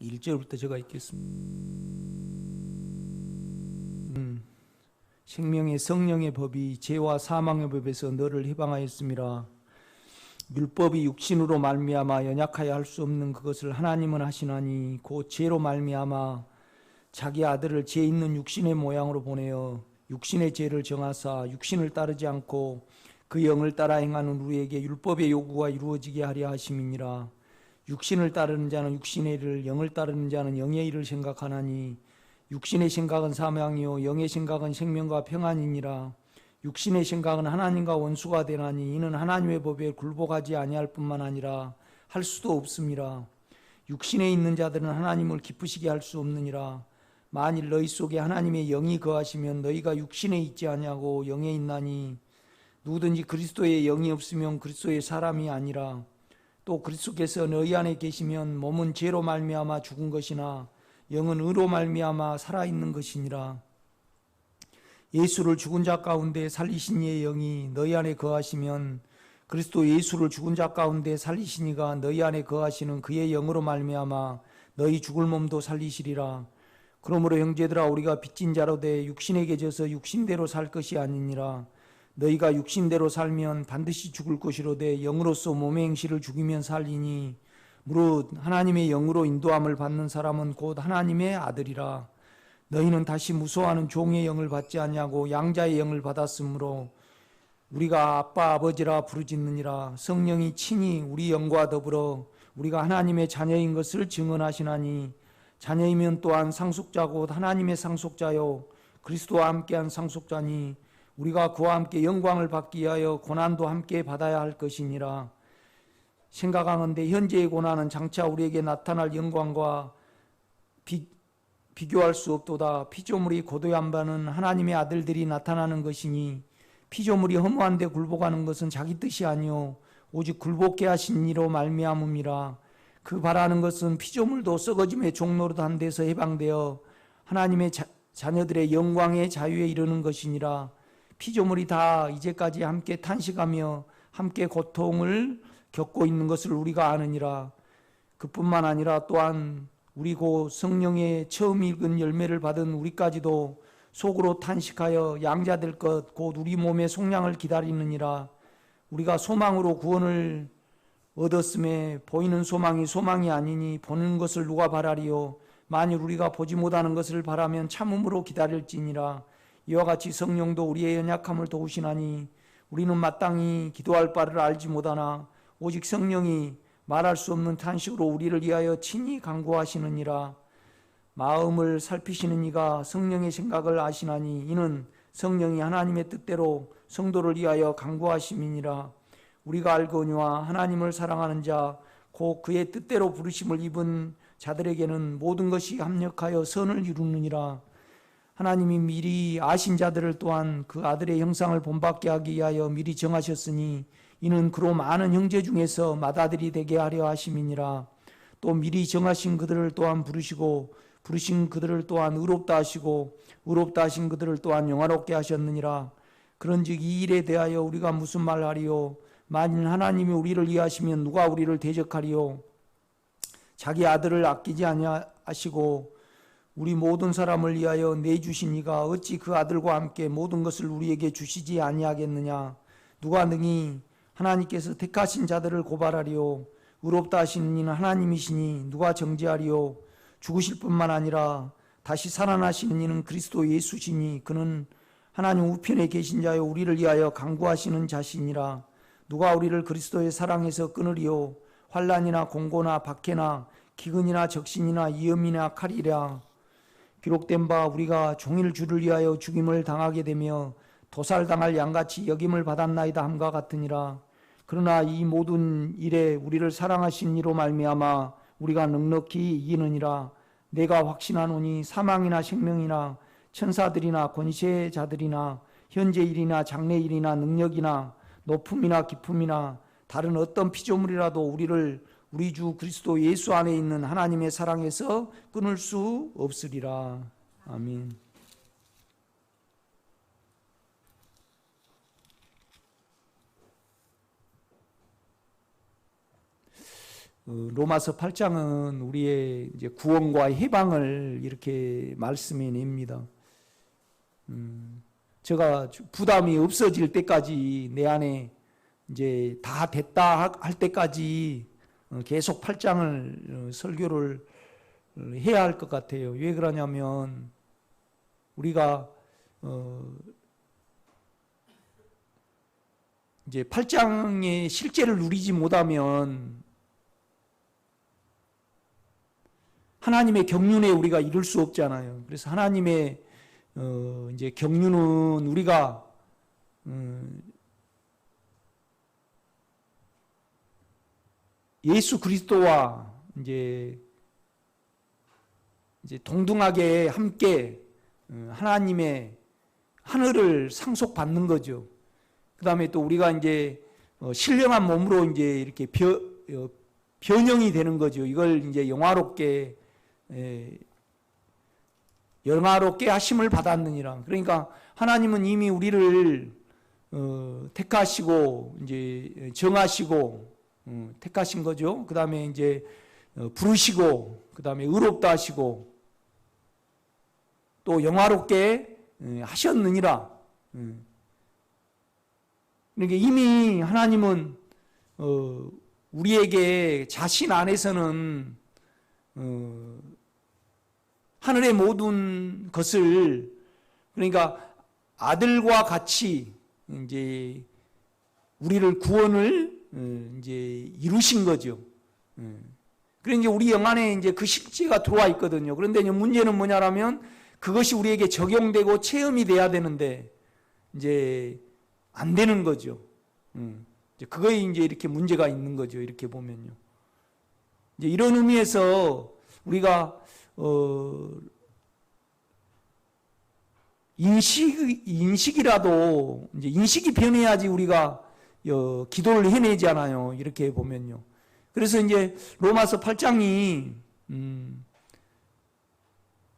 1절부터 제가 읽겠습니다. 생명의 성령의 법이 죄와 사망의 법에서 너를 해방하였음이라. 율법이 육신으로 말미암아 연약하여 할 수 없는 그것을 하나님은 하시나니 곧 죄로 말미암아 자기 아들을 죄 있는 육신의 모양으로 보내어 육신의 죄를 정하사 육신을 따르지 않고 그 영을 따라 행하는 우리에게 율법의 요구가 이루어지게 하려 하심이니라. 육신을 따르는 자는 육신의 일을, 영을 따르는 자는 영의 일을 생각하나니 육신의 생각은 사망이요 영의 생각은 생명과 평안이니라. 육신의 생각은 하나님과 원수가 되나니 이는 하나님의 법에 굴복하지 아니할 뿐만 아니라 할 수도 없음이라. 육신에 있는 자들은 하나님을 기쁘시게 할 수 없느니라. 만일 너희 속에 하나님의 영이 거하시면 너희가 육신에 있지 아니하고 영에 있나니 누구든지 그리스도의 영이 없으면 그리스도의 사람이 아니라. 또 그리스도께서 너희 안에 계시면 몸은 죄로 말미암아 죽은 것이나 영은 의로 말미암아 살아있는 것이니라. 예수를 죽은 자 가운데 살리신 이의 영이 너희 안에 거하시면 그리스도 예수를 죽은 자 가운데 살리신 이가 너희 안에 거하시는 그의 영으로 말미암아 너희 죽을 몸도 살리시리라. 그러므로 형제들아 우리가 빚진 자로 돼 육신에게 져서 육신대로 살 것이 아니니라. 너희가 육신대로 살면 반드시 죽을 것이로되 영으로서 몸의 행실을 죽이면 살리니 무릇 하나님의 영으로 인도함을 받는 사람은 곧 하나님의 아들이라. 너희는 다시 무서워하는 종의 영을 받지 아니하고 양자의 영을 받았으므로 우리가 아빠 아버지라 부르짖느니라. 성령이 친히 우리 영과 더불어 우리가 하나님의 자녀인 것을 증언하시나니 자녀이면 또한 상속자 곧 하나님의 상속자요 그리스도와 함께한 상속자니 우리가 그와 함께 영광을 받기 위하여 고난도 함께 받아야 할 것이니라. 생각하건대 현재의 고난은 장차 우리에게 나타날 영광과 비교할 수 없도다. 피조물이 고도한 바는 하나님의 아들들이 나타나는 것이니 피조물이 허무한 데 굴복하는 것은 자기 뜻이 아니요 오직 굴복케 하신 이로 말미암음이라. 그 바라는 것은 피조물도 썩어짐의 종노릇한 데서 해방되어 하나님의 자녀들의 영광의 자유에 이르는 것이니라. 피조물이 다 이제까지 함께 탄식하며 함께 고통을 겪고 있는 것을 우리가 아느니라. 그뿐만 아니라 또한 우리 곧 성령의 처음 익은 열매를 받은 우리까지도 속으로 탄식하여 양자될 것 곧 우리 몸의 속량을 기다리느니라. 우리가 소망으로 구원을 얻었음에 보이는 소망이 소망이 아니니 보는 것을 누가 바라리요. 만일 우리가 보지 못하는 것을 바라면 참음으로 기다릴지니라. 이와 같이 성령도 우리의 연약함을 도우시나니 우리는 마땅히 기도할 바를 알지 못하나 오직 성령이 말할 수 없는 탄식으로 우리를 위하여 친히 간구하시느니라. 마음을 살피시는 이가 성령의 생각을 아시나니 이는 성령이 하나님의 뜻대로 성도를 위하여 간구하심이니라. 우리가 알거니와 하나님을 사랑하는 자 곧 그의 뜻대로 부르심을 입은 자들에게는 모든 것이 합력하여 선을 이루느니라. 하나님이 미리 아신 자들을 또한 그 아들의 형상을 본받게 하기 위하여 미리 정하셨으니 이는 그로 많은 형제 중에서 맏아들이 되게 하려 하심이니라. 또 미리 정하신 그들을 또한 부르시고 부르신 그들을 또한 의롭다 하시고 의롭다 하신 그들을 또한 영화롭게 하셨느니라. 그런즉 이 일에 대하여 우리가 무슨 말하리요? 만일 하나님이 우리를 위하시면 누가 우리를 대적하리요? 자기 아들을 아끼지 아니하시고 우리 모든 사람을 위하여 내주신 이가 어찌 그 아들과 함께 모든 것을 우리에게 주시지 아니하겠느냐? 누가 능히 하나님께서 택하신 자들을 고발하리요? 의롭다 하시는 이는 하나님이시니 누가 정죄하리요? 죽으실 뿐만 아니라 다시 살아나시는 이는 그리스도 예수시니 그는 하나님 우편에 계신 자여 우리를 위하여 간구하시는 자시니라. 누가 우리를 그리스도의 사랑에서 끊으리요? 환난이나 공고나 박해나 기근이나 적신이나 위험이나 칼이라. 기록된 바 우리가 종일 주를 위하여 죽임을 당하게 되며 도살당할 양같이 여김을 받았나이다 함과 같으니라. 그러나 이 모든 일에 우리를 사랑하신 이로 말미암아 우리가 넉넉히 이기느니라. 내가 확신하노니 사망이나 생명이나 천사들이나 권세자들이나 현재 일이나 장래 일이나 능력이나 높음이나 깊음이나 다른 어떤 피조물이라도 우리를 우리 주 그리스도 예수 안에 있는 하나님의 사랑에서 끊을 수 없으리라. 아멘. 로마서 8장은 우리의 이제 구원과 해방을 이렇게 말씀해 냅니다. 제가 부담이 없어질 때까지 내 안에 이제 다 됐다 할 때까지 계속 8장을 설교를 해야 할 것 같아요. 왜 그러냐면 우리가 이제 8장의 실제를 누리지 못하면 하나님의 경륜에 우리가 이룰 수 없잖아요. 그래서 하나님의 이제 경륜은 우리가 예수 그리스도와 이제 동등하게 함께 하나님의 하늘을 상속받는 거죠. 그 다음에 또 우리가 이제 신령한 몸으로 이제 이렇게 변형이 되는 거죠. 이걸 이제 영화롭게 하심을 받았느니라. 그러니까 하나님은 이미 우리를 택하시고 이제 정하시고 택하신 거죠. 그 다음에 이제 부르시고 그 다음에 의롭다 하시고 또 영화롭게 하셨느니라. 그러니까 이미 하나님은 우리에게 자신 안에서는 하늘의 모든 것을 그러니까 아들과 같이 이제 우리를 구원을 이제 이루신 거죠. 그래 이제 우리 영 안에 이제 그 실제가 들어와 있거든요. 그런데 이제 문제는 뭐냐라면 그것이 우리에게 적용되고 체험이 돼야 되는데 이제 안 되는 거죠. 이제 그거에 이제 이렇게 문제가 있는 거죠. 이렇게 보면요. 이제 이런 의미에서 우리가 인식이라도 이제 인식이 변해야지 우리가 기도를 해내잖아요. 이렇게 보면요. 그래서 이제 로마서 8장이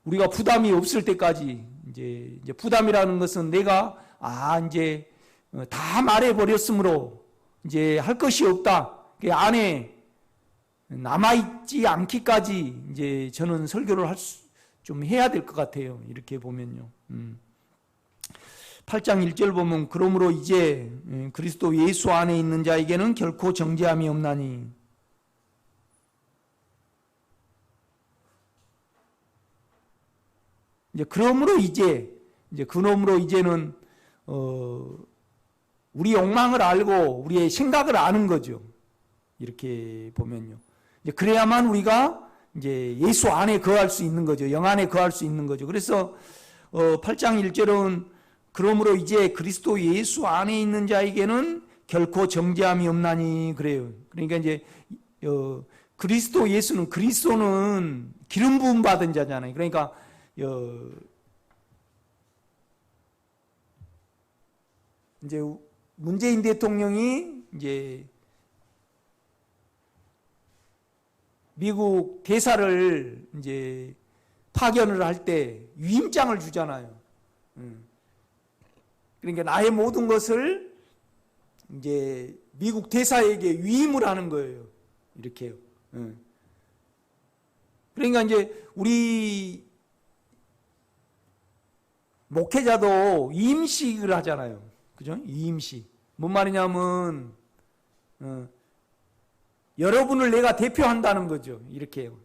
우리가 부담이 없을 때까지 이제 부담이라는 것은 내가 이제 다 말해 버렸으므로 이제 할 것이 없다. 그 안에 남아있지 않기까지 이제 저는 설교를 좀 해야 될 것 같아요. 이렇게 보면요. 8장 1절 보면 그러므로 이제 그리스도 예수 안에 있는 자에게는 결코 정죄함이 없나니 이제 그러므로 이제는 우리 욕망을 알고 우리의 생각을 아는 거죠. 이렇게 보면요. 이제 그래야만 우리가 이제 예수 안에 거할 수 있는 거죠. 영 안에 거할 수 있는 거죠. 그래서 8장 1절은 그러므로 이제 그리스도 예수 안에 있는 자에게는 결코 정죄함이 없나니 그래요. 그러니까 이제 그리스도는 기름 부음 받은 자잖아요. 그러니까 이제 문재인 대통령이 이제 미국 대사를 이제 파견을 할 때 위임장을 주잖아요. 그러니까 나의 모든 것을 이제 미국 대사에게 위임을 하는 거예요. 이렇게요. 그러니까 이제 우리 목회자도 위임식을 하잖아요. 그죠? 위임식. 뭔 말이냐면 여러분을 내가 대표한다는 거죠. 이렇게요.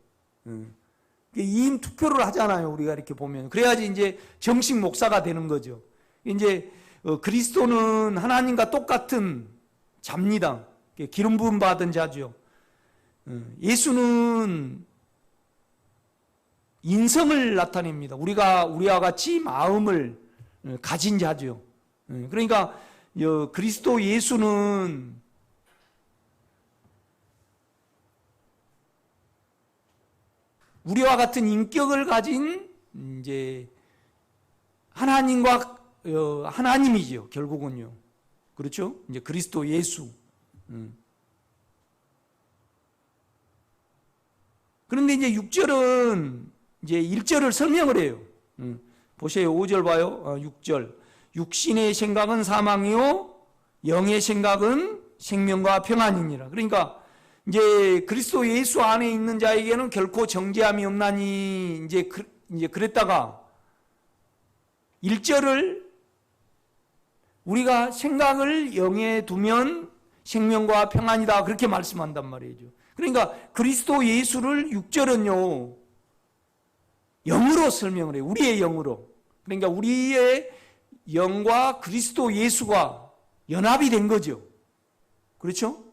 위임 투표를 하잖아요. 우리가 이렇게 보면. 그래야지 이제 정식 목사가 되는 거죠. 이제 그리스도는 하나님과 똑같은 자입니다. 기름 부음 받은 자죠. 예수는 인성을 나타냅니다. 우리와 같이 마음을 가진 자죠. 그러니까 그리스도 예수는 우리와 같은 인격을 가진 이제 하나님이죠. 결국은요. 그렇죠? 이제 그리스도 예수. 그런데 이제 6절은 이제 1절을 설명을 해요. 보세요. 5절 봐요. 6절. 육신의 생각은 사망이요 영의 생각은 생명과 평안이니라. 그러니까 이제 그리스도 예수 안에 있는 자에게는 결코 정죄함이 없나니 이제 그랬다가 1절을 우리가 생각을 영에 두면 생명과 평안이다 그렇게 말씀한단 말이죠. 그러니까 그리스도 예수를 6절은요 영으로 설명을 해요. 우리의 영으로. 그러니까 우리의 영과 그리스도 예수가 연합이 된 거죠. 그렇죠?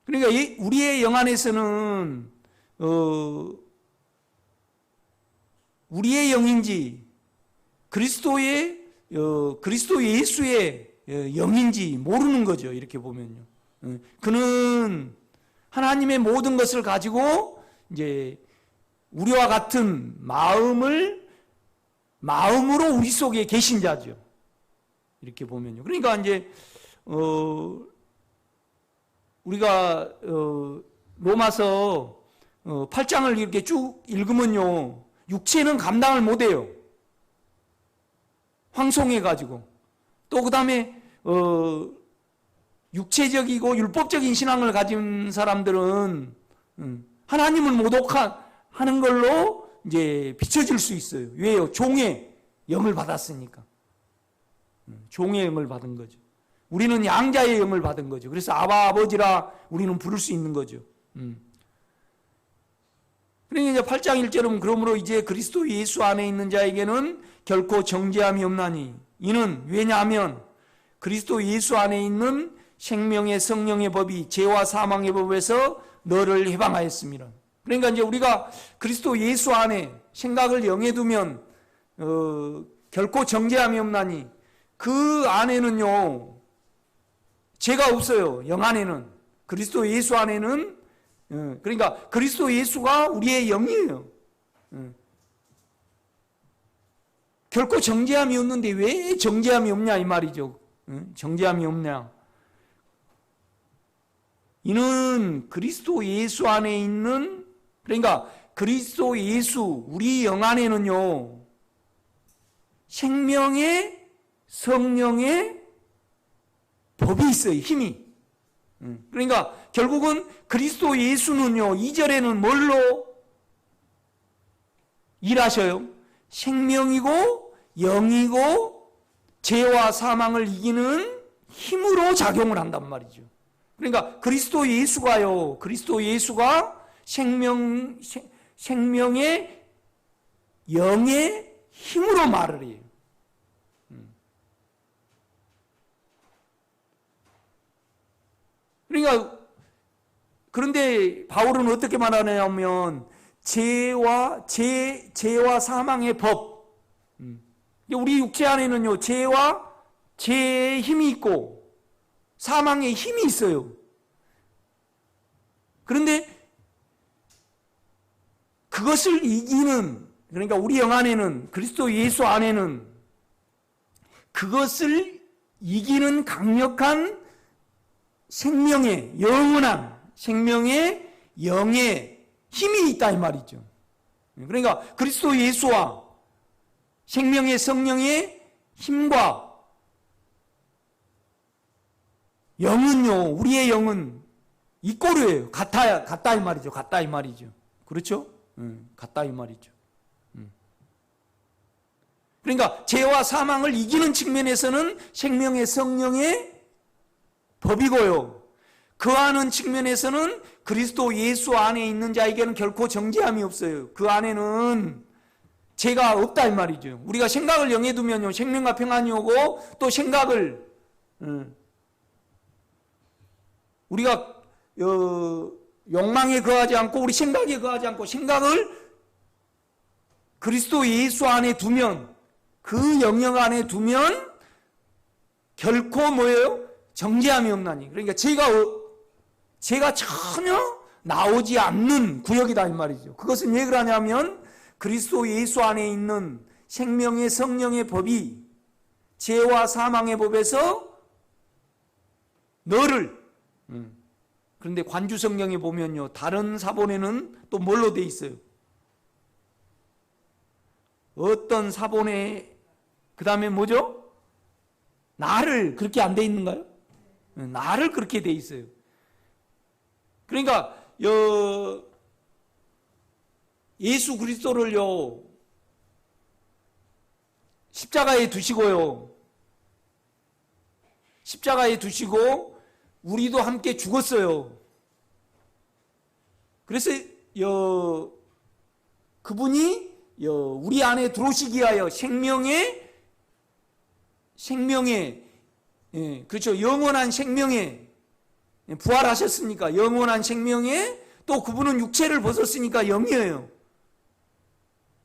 그러니까 우리의 영 안에서는 우리의 영인지 그리스도 예수의 영인지 모르는 거죠. 이렇게 보면요. 그는 하나님의 모든 것을 가지고 이제 우리와 같은 마음으로 우리 속에 계신 자죠. 이렇게 보면요. 그러니까 이제 우리가 로마서 8장을 이렇게 쭉 읽으면요. 육체는 감당을 못해요. 황송해가지고. 또 그 다음에 육체적이고 율법적인 신앙을 가진 사람들은 하나님을 모독하는 걸로 이제 비춰질 수 있어요. 왜요? 종의 영을 받았으니까. 종의 영을 받은 거죠. 우리는 양자의 영을 받은 거죠. 그래서 아바 아버지라 우리는 부를 수 있는 거죠. 그러니까 이제 8장 1절은 그러므로 이제 그리스도 예수 안에 있는 자에게는 결코 정죄함이 없나니 이는 왜냐하면 그리스도 예수 안에 있는 생명의 성령의 법이 죄와 사망의 법에서 너를 해방하였습니다. 그러니까 이제 우리가 그리스도 예수 안에 생각을 영에 두면 결코 정죄함이 없나니 그 안에는요 죄가 없어요. 영 안에는. 그리스도 예수 안에는 그러니까 그리스도 예수가 우리의 영이에요. 결코 정죄함이 없는데 왜 정죄함이 없냐 이 말이죠. 정죄함이 없냐. 이는 그리스도 예수 안에 있는 그러니까 그리스도 예수 우리 영 안에는요 생명의 성령의 법이 있어요. 힘이. 그러니까 결국은 그리스도 예수는요 2절에는 뭘로 일하셔요? 생명이고 영이고 죄와 사망을 이기는 힘으로 작용을 한단 말이죠. 그러니까 그리스도 예수가 생명의 영의 힘으로 말을 해요. 그러니까 그런데 바울은 어떻게 말하냐면 죄와 사망의 법. 우리 육체 안에는요 죄와 죄의 힘이 있고 사망의 힘이 있어요. 그런데 그것을 이기는 그러니까 우리 영 안에는 그리스도 예수 안에는 그것을 이기는 강력한 생명의 영원한 생명의 영의 힘이 있다 이 말이죠. 그러니까 그리스도 예수와 생명의 성령의 힘과 영은요 우리의 영은 이꼬르예요. 같다 이 말이죠. 같다 이 말이죠. 그렇죠? 같다 이 말이죠. 그러니까 죄와 사망을 이기는 측면에서는 생명의 성령의 법이고요. 그하는 측면에서는 그리스도 예수 안에 있는 자에게는 결코 정죄함이 없어요. 그 안에는 죄가 없다 이 말이죠. 우리가 생각을 영에 두면요 생명과 평안이 오고 또 생각을 우리가 욕망에 거하지 않고 우리 생각에 거하지 않고 생각을 그리스도 예수 안에 두면 그 영역 안에 두면 결코 뭐예요? 정죄함이 없나니. 그러니까 죄가 전혀 나오지 않는 구역이다 이 말이죠. 그것은 왜 그러냐면 그리스도 예수 안에 있는 생명의 성령의 법이 죄와 사망의 법에서 너를 그런데 관주 성경에 보면요 다른 사본에는 또 뭘로 돼 있어요? 어떤 사본에 그 다음에 뭐죠? 나를 그렇게 안 돼 있는가요? 나를 그렇게 돼 있어요. 그러니까 예수 그리스도를요 십자가에 두시고요. 십자가에 두시고 우리도 함께 죽었어요. 그래서 그분이 우리 안에 들어오시기 위하여 생명의 그렇죠. 영원한 생명에 부활하셨으니까 영원한 생명에 또 그분은 육체를 벗었으니까 영이에요.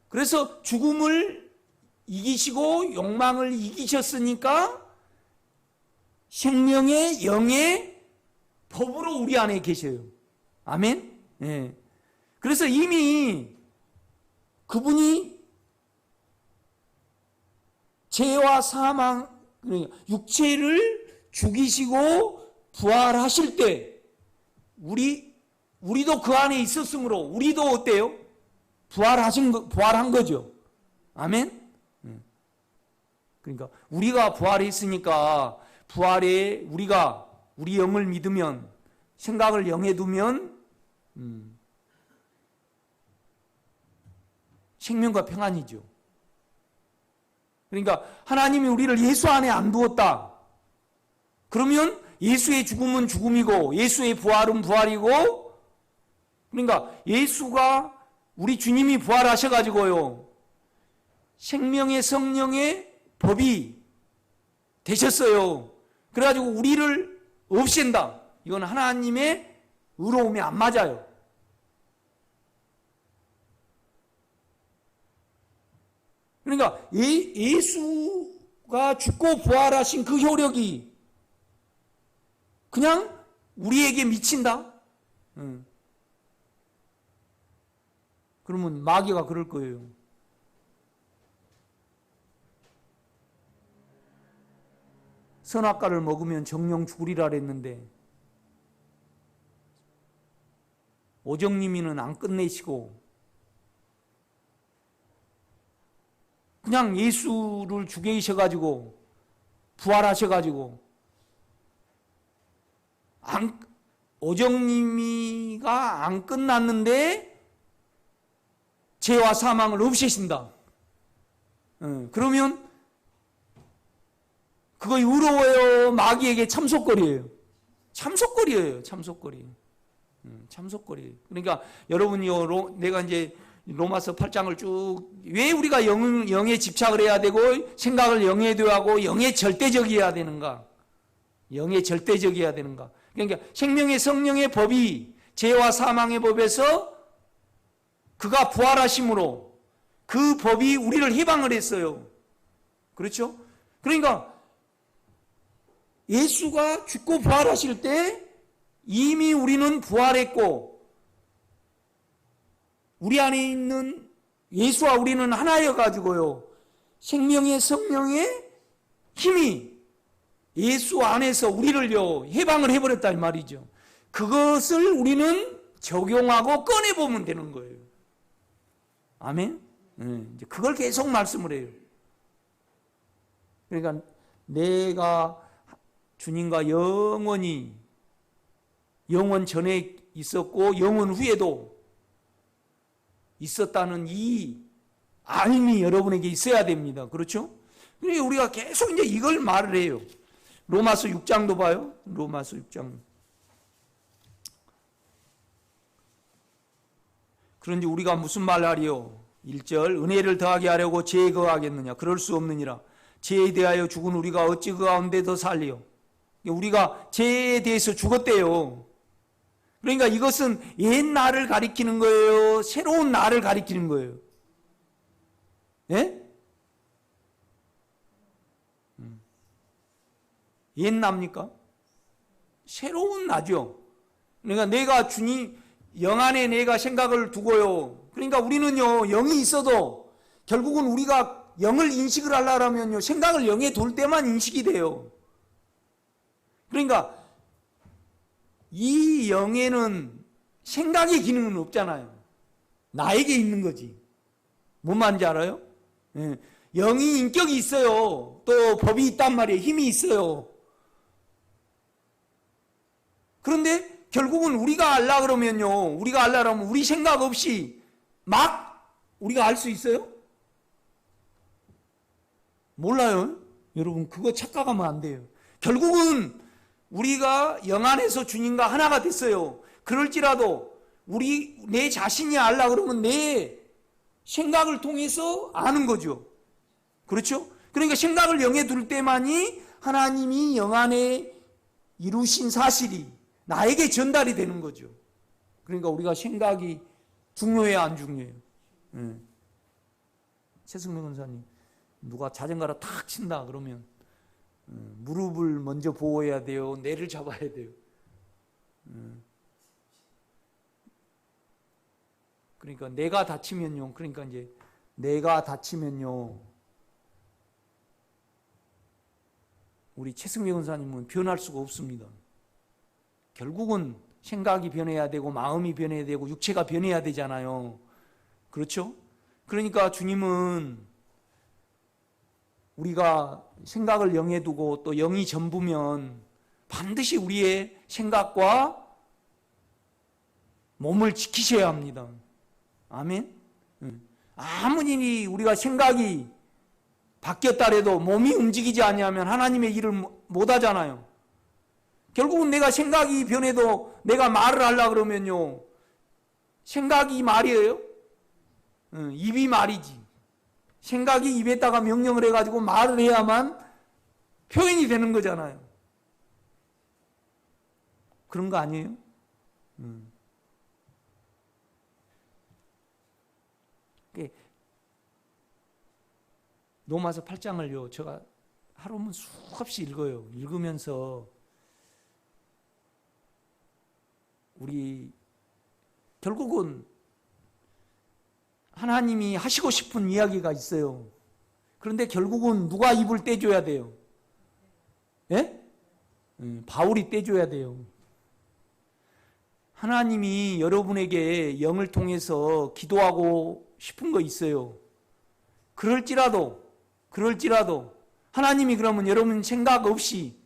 그래서 죽음을 이기시고 욕망을 이기셨으니까 생명의 영의 법으로 우리 안에 계셔요. 아멘? 예. 그래서 이미 그분이 죄와 사망, 육체를 죽이시고 부활하실 때 우리도 그 안에 있었으므로 우리도 어때요? 부활한 거죠. 아멘? 그러니까 우리가 부활했으니까 부활에 우리 영을 믿으면 생각을 영에 두면 생명과 평안이죠. 그러니까 하나님이 우리를 예수 안에 안 두었다. 그러면 예수의 죽음은 죽음이고 예수의 부활은 부활이고, 그러니까 예수가 우리 주님이 부활하셔가지고요 생명의 성령의 법이 되셨어요. 그래가지고 우리를 없앤다. 이건 하나님의 의로움이 안 맞아요. 그러니까 예수가 죽고 부활하신 그 효력이 그냥 우리에게 미친다? 그러면 마귀가 그럴 거예요. 선악과를 먹으면 정령 죽으리라 그랬는데 오정님이는 안 끝내시고 그냥 예수를 죽이셔가지고 부활하셔가지고 오정님이가 안 끝났는데 죄와 사망을 없애신다. 그러면 그거 의로워요? 마귀에게 참속거리예요. 참속거리예요. 참속거리. 참속거리. 그러니까 여러분이 내가 이제 로마서 8장을 쭉 왜 우리가 영에 집착을 해야 되고 생각을 영에 둬야 하고 영에 절대적이어야 되는가? 영에 절대적이어야 되는가? 그러니까 생명의 성령의 법이 죄와 사망의 법에서 그가 부활하심으로 그 법이 우리를 해방을 했어요. 그렇죠? 그러니까 예수가 죽고 부활하실 때 이미 우리는 부활했고 우리 안에 있는 예수와 우리는 하나여 가지고요 생명의 성령의 힘이 예수 안에서 우리를요 해방을 해버렸다 이 말이죠. 그것을 우리는 적용하고 꺼내보면 되는 거예요. 아멘? 이제 그걸 계속 말씀을 해요. 그러니까 내가 주님과 영원 전에 있었고 영원 후에도 있었다는 이 알미 여러분에게 있어야 됩니다. 그렇죠? 그러니까 우리가 계속 이제 이걸 말을 해요. 로마서 6장도 봐요. 로마서 6장. 그런지 우리가 무슨 말을 하리요? 1절 은혜를 더하게 하려고 죄에 거하겠느냐? 그럴 수 없느니라. 죄에 대하여 죽은 우리가 어찌 그 가운데 더 살리요? 우리가 죄에 대해서 죽었대요. 그러니까 이것은 옛 나를 가리키는 거예요? 새로운 나를 가리키는 거예요? 예? 옛 나입니까? 새로운 나죠. 그러니까 내가 주님 영 안에 내가 생각을 두고요. 그러니까 우리는요 영이 있어도 결국은 우리가 영을 인식을 하려면요 생각을 영에 둘 때만 인식이 돼요. 그러니까 이 영에는 생각의 기능은 없잖아요. 나에게 있는 거지. 뭔 말인지 알아요? 예. 영이 인격이 있어요. 또 법이 있단 말이에요. 힘이 있어요. 그런데 결국은 우리가 알라 그러면요. 우리가 알라 그러면 우리 생각 없이 막 우리가 알 수 있어요? 몰라요. 여러분 그거 착각하면 안 돼요. 결국은 우리가 영 안에서 주님과 하나가 됐어요. 그럴지라도 내 자신이 알라 그러면 내 생각을 통해서 아는 거죠. 그렇죠? 그러니까 생각을 영에 둘 때만이 하나님이 영 안에 이루신 사실이 나에게 전달이 되는 거죠. 그러니까 우리가 생각이 중요해요, 안 중요해요? 최승명 권사님, 누가 자전거를 탁 친다 그러면 무릎을 먼저 보호해야 돼요? 뇌를 잡아야 돼요? 그러니까 내가 다치면요. 그러니까 이제 내가 다치면요. 우리 최승명 권사님은 변할 수가 없습니다. 결국은 생각이 변해야 되고 마음이 변해야 되고 육체가 변해야 되잖아요. 그렇죠? 그러니까 주님은 우리가 생각을 영에 두고 또 영이 전부면 반드시 우리의 생각과 몸을 지키셔야 합니다. 아멘? 아무리 우리가 생각이 바뀌었다 해도 몸이 움직이지 않으면 하나님의 일을 못 하잖아요. 결국은 내가 생각이 변해도 내가 말을 하려고 그러면요. 생각이 말이에요? 입이 말이지. 생각이 입에다가 명령을 해가지고 말을 해야만 표현이 되는 거잖아요. 그런 거 아니에요? 로마서 8장을요, 제가 하루면 수없이 읽어요. 읽으면서 우리 결국은 하나님이 하시고 싶은 이야기가 있어요. 그런데 결국은 누가 입을 떼줘야 돼요? 예? 바울이 떼줘야 돼요. 하나님이 여러분에게 영을 통해서 기도하고 싶은 거 있어요. 그럴지라도 하나님이 그러면 여러분 생각 없이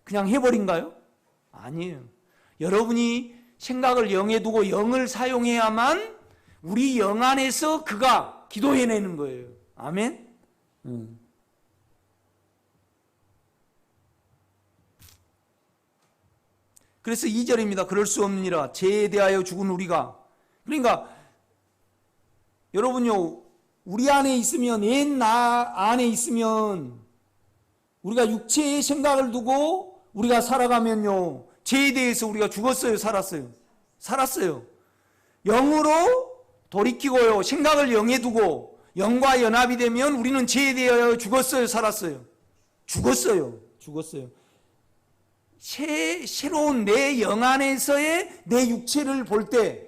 그냥 해버린가요? 아니에요. 여러분이 생각을 영에 두고 영을 사용해야만 우리 영 안에서 그가 기도해내는 거예요. 아멘? 그래서 2절입니다. 그럴 수 없느니라. 죄에 대하여 죽은 우리가. 그러니까 여러분요, 우리 안에 있으면, 옛 나 안에 있으면 우리가 육체의 생각을 두고 우리가 살아가면요, 죄에 대해서 우리가 죽었어요, 살았어요? 살았어요. 영으로 돌이키고요, 생각을 영에 두고 영과 연합이 되면 우리는 죄에 대하여 죽었어요, 살았어요? 죽었어요. 새로운 내 영 안에서의 내 육체를 볼 때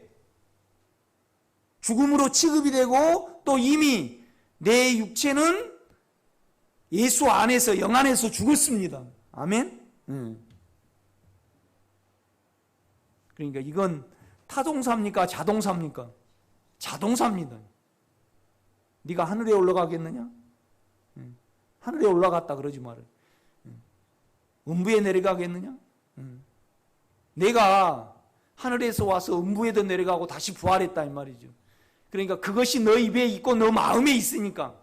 죽음으로 취급이 되고, 또 이미 내 육체는 예수 안에서, 영 안에서 죽었습니다. 아멘? 그러니까 이건 타동사입니까? 자동사입니까? 자동사입니다. 네가 하늘에 올라가겠느냐? 하늘에 올라갔다 그러지 말아요. 음부에 내려가겠느냐? 내가 하늘에서 와서 음부에도 내려가고 다시 부활했다 이 말이죠. 그러니까 그것이 너 입에 있고 너 마음에 있으니까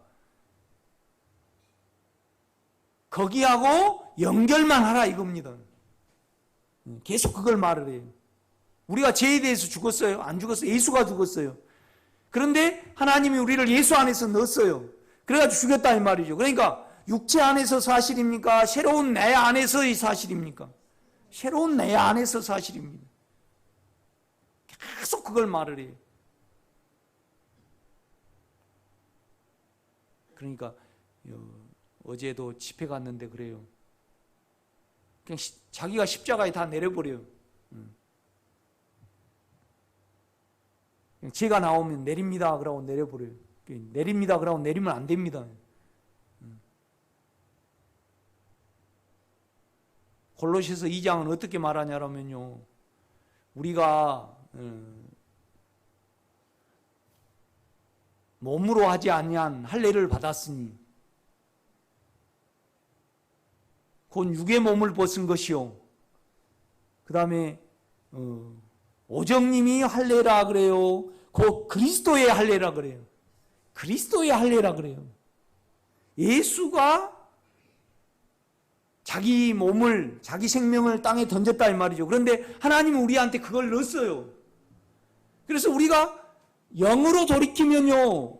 거기하고 연결만 하라 이겁니다. 계속 그걸 말을 해요. 우리가 죄에 대해서 죽었어요? 안 죽었어요. 예수가 죽었어요. 그런데 하나님이 우리를 예수 안에서 넣었어요. 그래가지고 죽였다 이 말이죠. 그러니까 육체 안에서 사실입니까? 새로운 내 안에서의 사실입니까? 새로운 내 안에서 사실입니다. 계속 그걸 말을 해요. 그러니까 어제도 집회 갔는데 그래요. 그냥 자기가 십자가에 다 내려버려요. 그냥 죄가 나오면 내립니다 그러고 내려버려요. 내립니다 그러고 내리면 안 됩니다. 골로새서 2장은 어떻게 말하냐면요, 우리가 몸으로 하지 아니한 할례를 받았으니 곧 육의 몸을 벗은 것이요. 그 다음에 오정님이 할례라 그래요. 곧 그리스도의 할례라 그래요. 그리스도의 할례라 그래요. 예수가 자기 몸을, 자기 생명을 땅에 던졌다 이 말이죠. 그런데 하나님은 우리한테 그걸 넣었어요. 그래서 우리가 영으로 돌이키면요,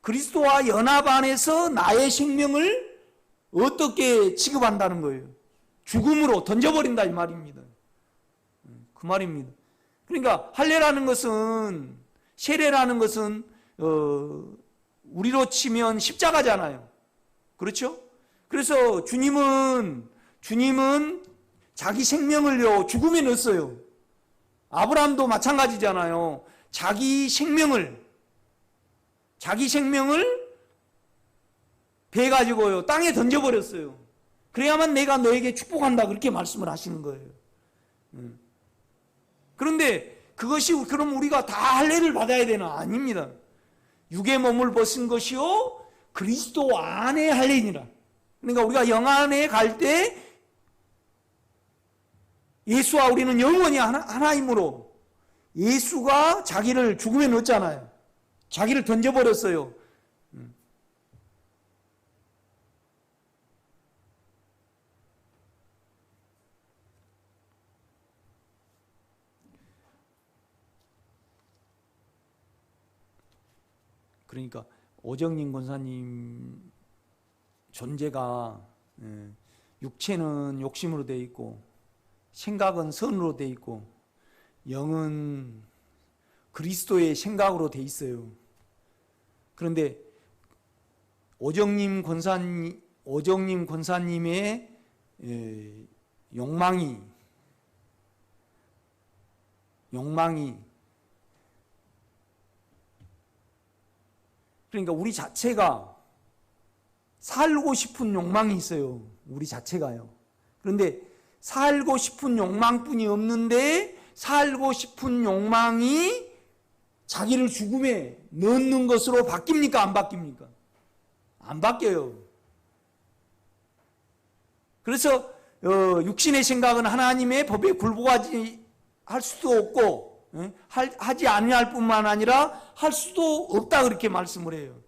그리스도와 연합 안에서 나의 생명을 어떻게 취급한다는 거예요? 죽음으로 던져버린다 이 말입니다. 그 말입니다. 그러니까 할례라는 것은, 세례라는 것은 우리로 치면 십자가잖아요. 그렇죠? 그래서 주님은 자기 생명을요 죽음에 넣었어요. 아브라함도 마찬가지잖아요. 자기 생명을 베가지고요 땅에 던져버렸어요. 그래야만 내가 너에게 축복한다 그렇게 말씀을 하시는 거예요. 그런데 그것이 그럼 우리가 다 할례를 받아야 되나? 아닙니다. 육의 몸을 벗은 것이요 그리스도 안에 할례니라. 그러니까 우리가 영안에 갈 때 예수와 우리는 영원히 하나이므로 예수가 자기를 죽음에 넣었잖아요. 자기를 던져버렸어요. 그러니까 오정림 권사님 존재가 육체는 욕심으로 되어 있고 생각은 선으로 되어 있고 영은 그리스도의 생각으로 되어 있어요. 그런데 오정림 권사님의 욕망이 그러니까 우리 자체가 살고 싶은 욕망이 있어요. 우리 자체가요. 그런데 살고 싶은 욕망뿐이 없는데 살고 싶은 욕망이 자기를 죽음에 넣는 것으로 바뀝니까? 안 바뀝니까? 안 바뀌어요. 그래서 육신의 생각은 하나님의 법에 굴복하지 할 수도 없고 하지 아니할 뿐만 아니라 할 수도 없다 그렇게 말씀을 해요.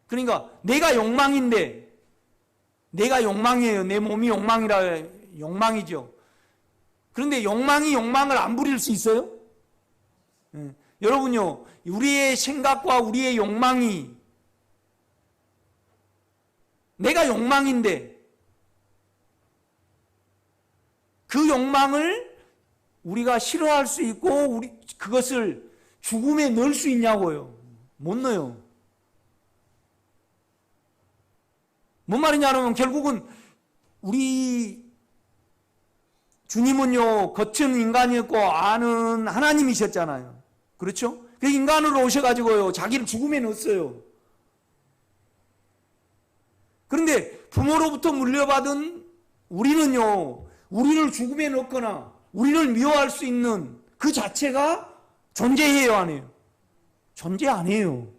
그러니까 내가 욕망인데 내가 욕망이에요. 내 몸이 욕망이죠. 그런데 욕망이 욕망을 안 부릴 수 있어요? 여러분요, 우리의 생각과 우리의 욕망이 내가 욕망인데 그 욕망을 우리가 싫어할 수 있고 그것을 죽음에 넣을 수 있냐고요. 못 넣어요. 뭔 말이냐면 결국은 우리 주님은요 겉은 인간이었고 안은 하나님이셨잖아요. 그렇죠? 그 인간으로 오셔가지고요 자기를 죽음에 넣었어요. 그런데 부모로부터 물려받은 우리는요 우리를 죽음에 넣거나 우리를 미워할 수 있는 그 자체가 존재해요 안 해요? 존재 안 해요.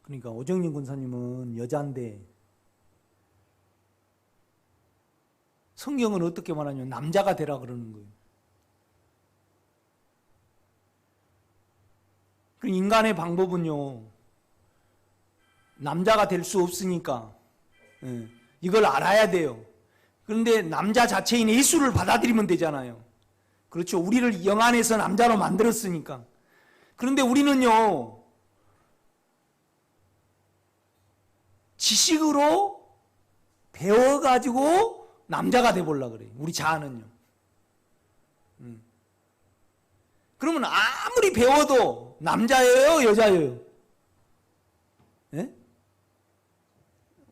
그러니까 오정림 권사님은 여자인데 성경은 어떻게 말하냐면 남자가 되라 그러는 거예요. 그 인간의 방법은요 남자가 될 수 없으니까 이걸 알아야 돼요. 그런데 남자 자체인 예수를 받아들이면 되잖아요. 그렇죠. 우리를 영 안에서 남자로 만들었으니까. 그런데 우리는요 지식으로 배워가지고 남자가 돼보려고 그래요. 우리 자아는요. 그러면 아무리 배워도 남자예요? 여자예요? 예?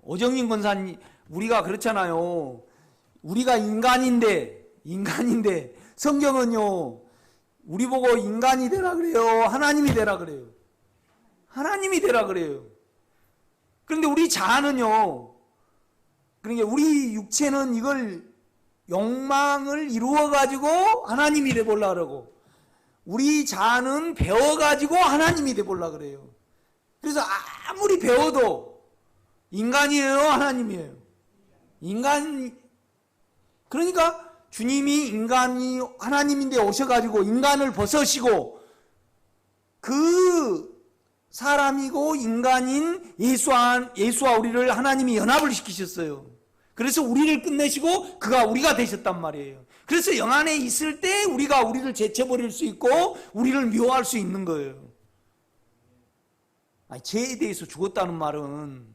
오정림 권사님, 우리가 그렇잖아요. 우리가 인간인데 성경은요, 우리 보고 인간이 되라 그래요? 하나님이 되라 그래요? 하나님이 되라 그래요. 그런데 우리 자아는요, 그러니까 우리 육체는 이걸 욕망을 이루어가지고 하나님이 되보려고 그러고, 우리 자아는 배워가지고 하나님이 되보려고 그래요. 그래서 아무리 배워도 인간이에요, 하나님이에요? 인간. 그러니까 주님이 인간이 하나님인데 오셔가지고 인간을 벗으시고 그 사람이고 인간인 예수와 우리를 하나님이 연합을 시키셨어요. 그래서 우리를 끝내시고 그가 우리가 되셨단 말이에요. 그래서 영 안에 있을 때 우리가 우리를 제쳐버릴 수 있고 우리를 미워할 수 있는 거예요. 아니, 죄에 대해서 죽었다는 말은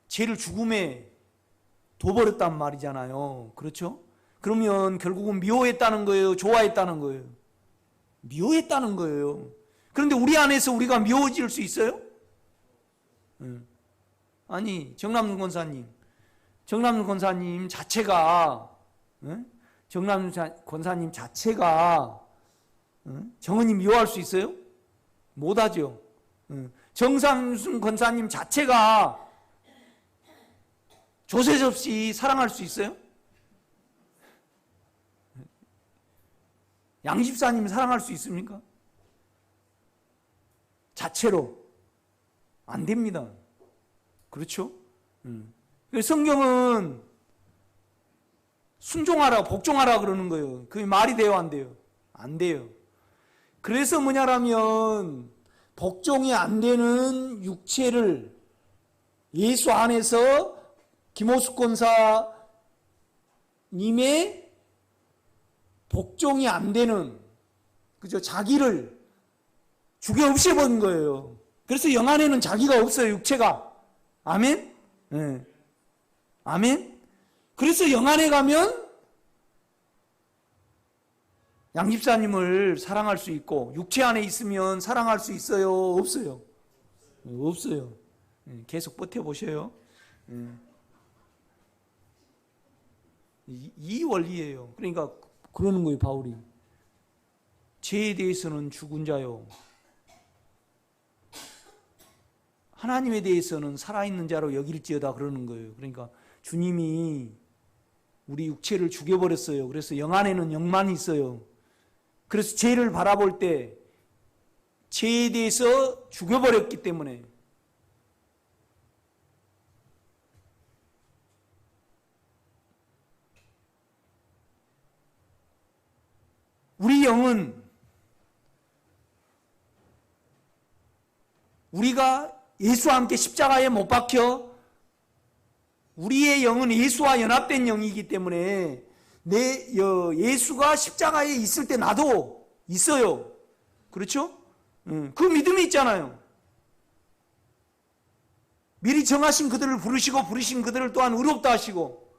죄를 죽음에 둬버렸단 말이잖아요. 그렇죠? 그러면 결국은 미워했다는 거예요? 좋아했다는 거예요? 미워했다는 거예요. 그런데 우리 안에서 우리가 미워질 수 있어요? 아니, 정남준 권사님 자체가, 정남준 권사님 자체가 정은이 미워할 수 있어요? 못하죠. 정상순 권사님 자체가 조세섭 씨 사랑할 수 있어요? 양 집사님 사랑할 수 있습니까? 자체로 안 됩니다. 그렇죠? 성경은 순종하라, 복종하라 그러는 거예요. 그게 말이 돼요, 안 돼요? 안 돼요. 그래서 뭐냐라면 복종이 안 되는 육체를 예수 안에서 김호숙 권사님의 복종이 안 되는, 그죠? 자기를 죽여 없애버린 거예요. 그래서 영 안에는 자기가 없어요, 육체가. 아멘? 네. 아멘? 그래서 영 안에 가면 양 집사님을 사랑할 수 있고, 육체 안에 있으면 사랑할 수 있어요? 없어요? 없어요. 계속 버텨보셔요. 이 원리예요. 그러니까 그러는 거예요, 바울이. 죄에 대해서는 죽은 자요, 하나님에 대해서는 살아있는 자로 여길지어다 그러는 거예요. 그러니까 주님이 우리 육체를 죽여버렸어요. 그래서 영 안에는 영만 있어요. 그래서 죄를 바라볼 때 죄에 대해서 죽여버렸기 때문에 우리 영은 우리가 예수와 함께 십자가에 못 박혀 우리의 영은 예수와 연합된 영이기 때문에 예수가 십자가에 있을 때 나도 있어요. 그렇죠? 그 믿음이 있잖아요. 미리 정하신 그들을 부르신 그들을 또한 의롭다 하시고,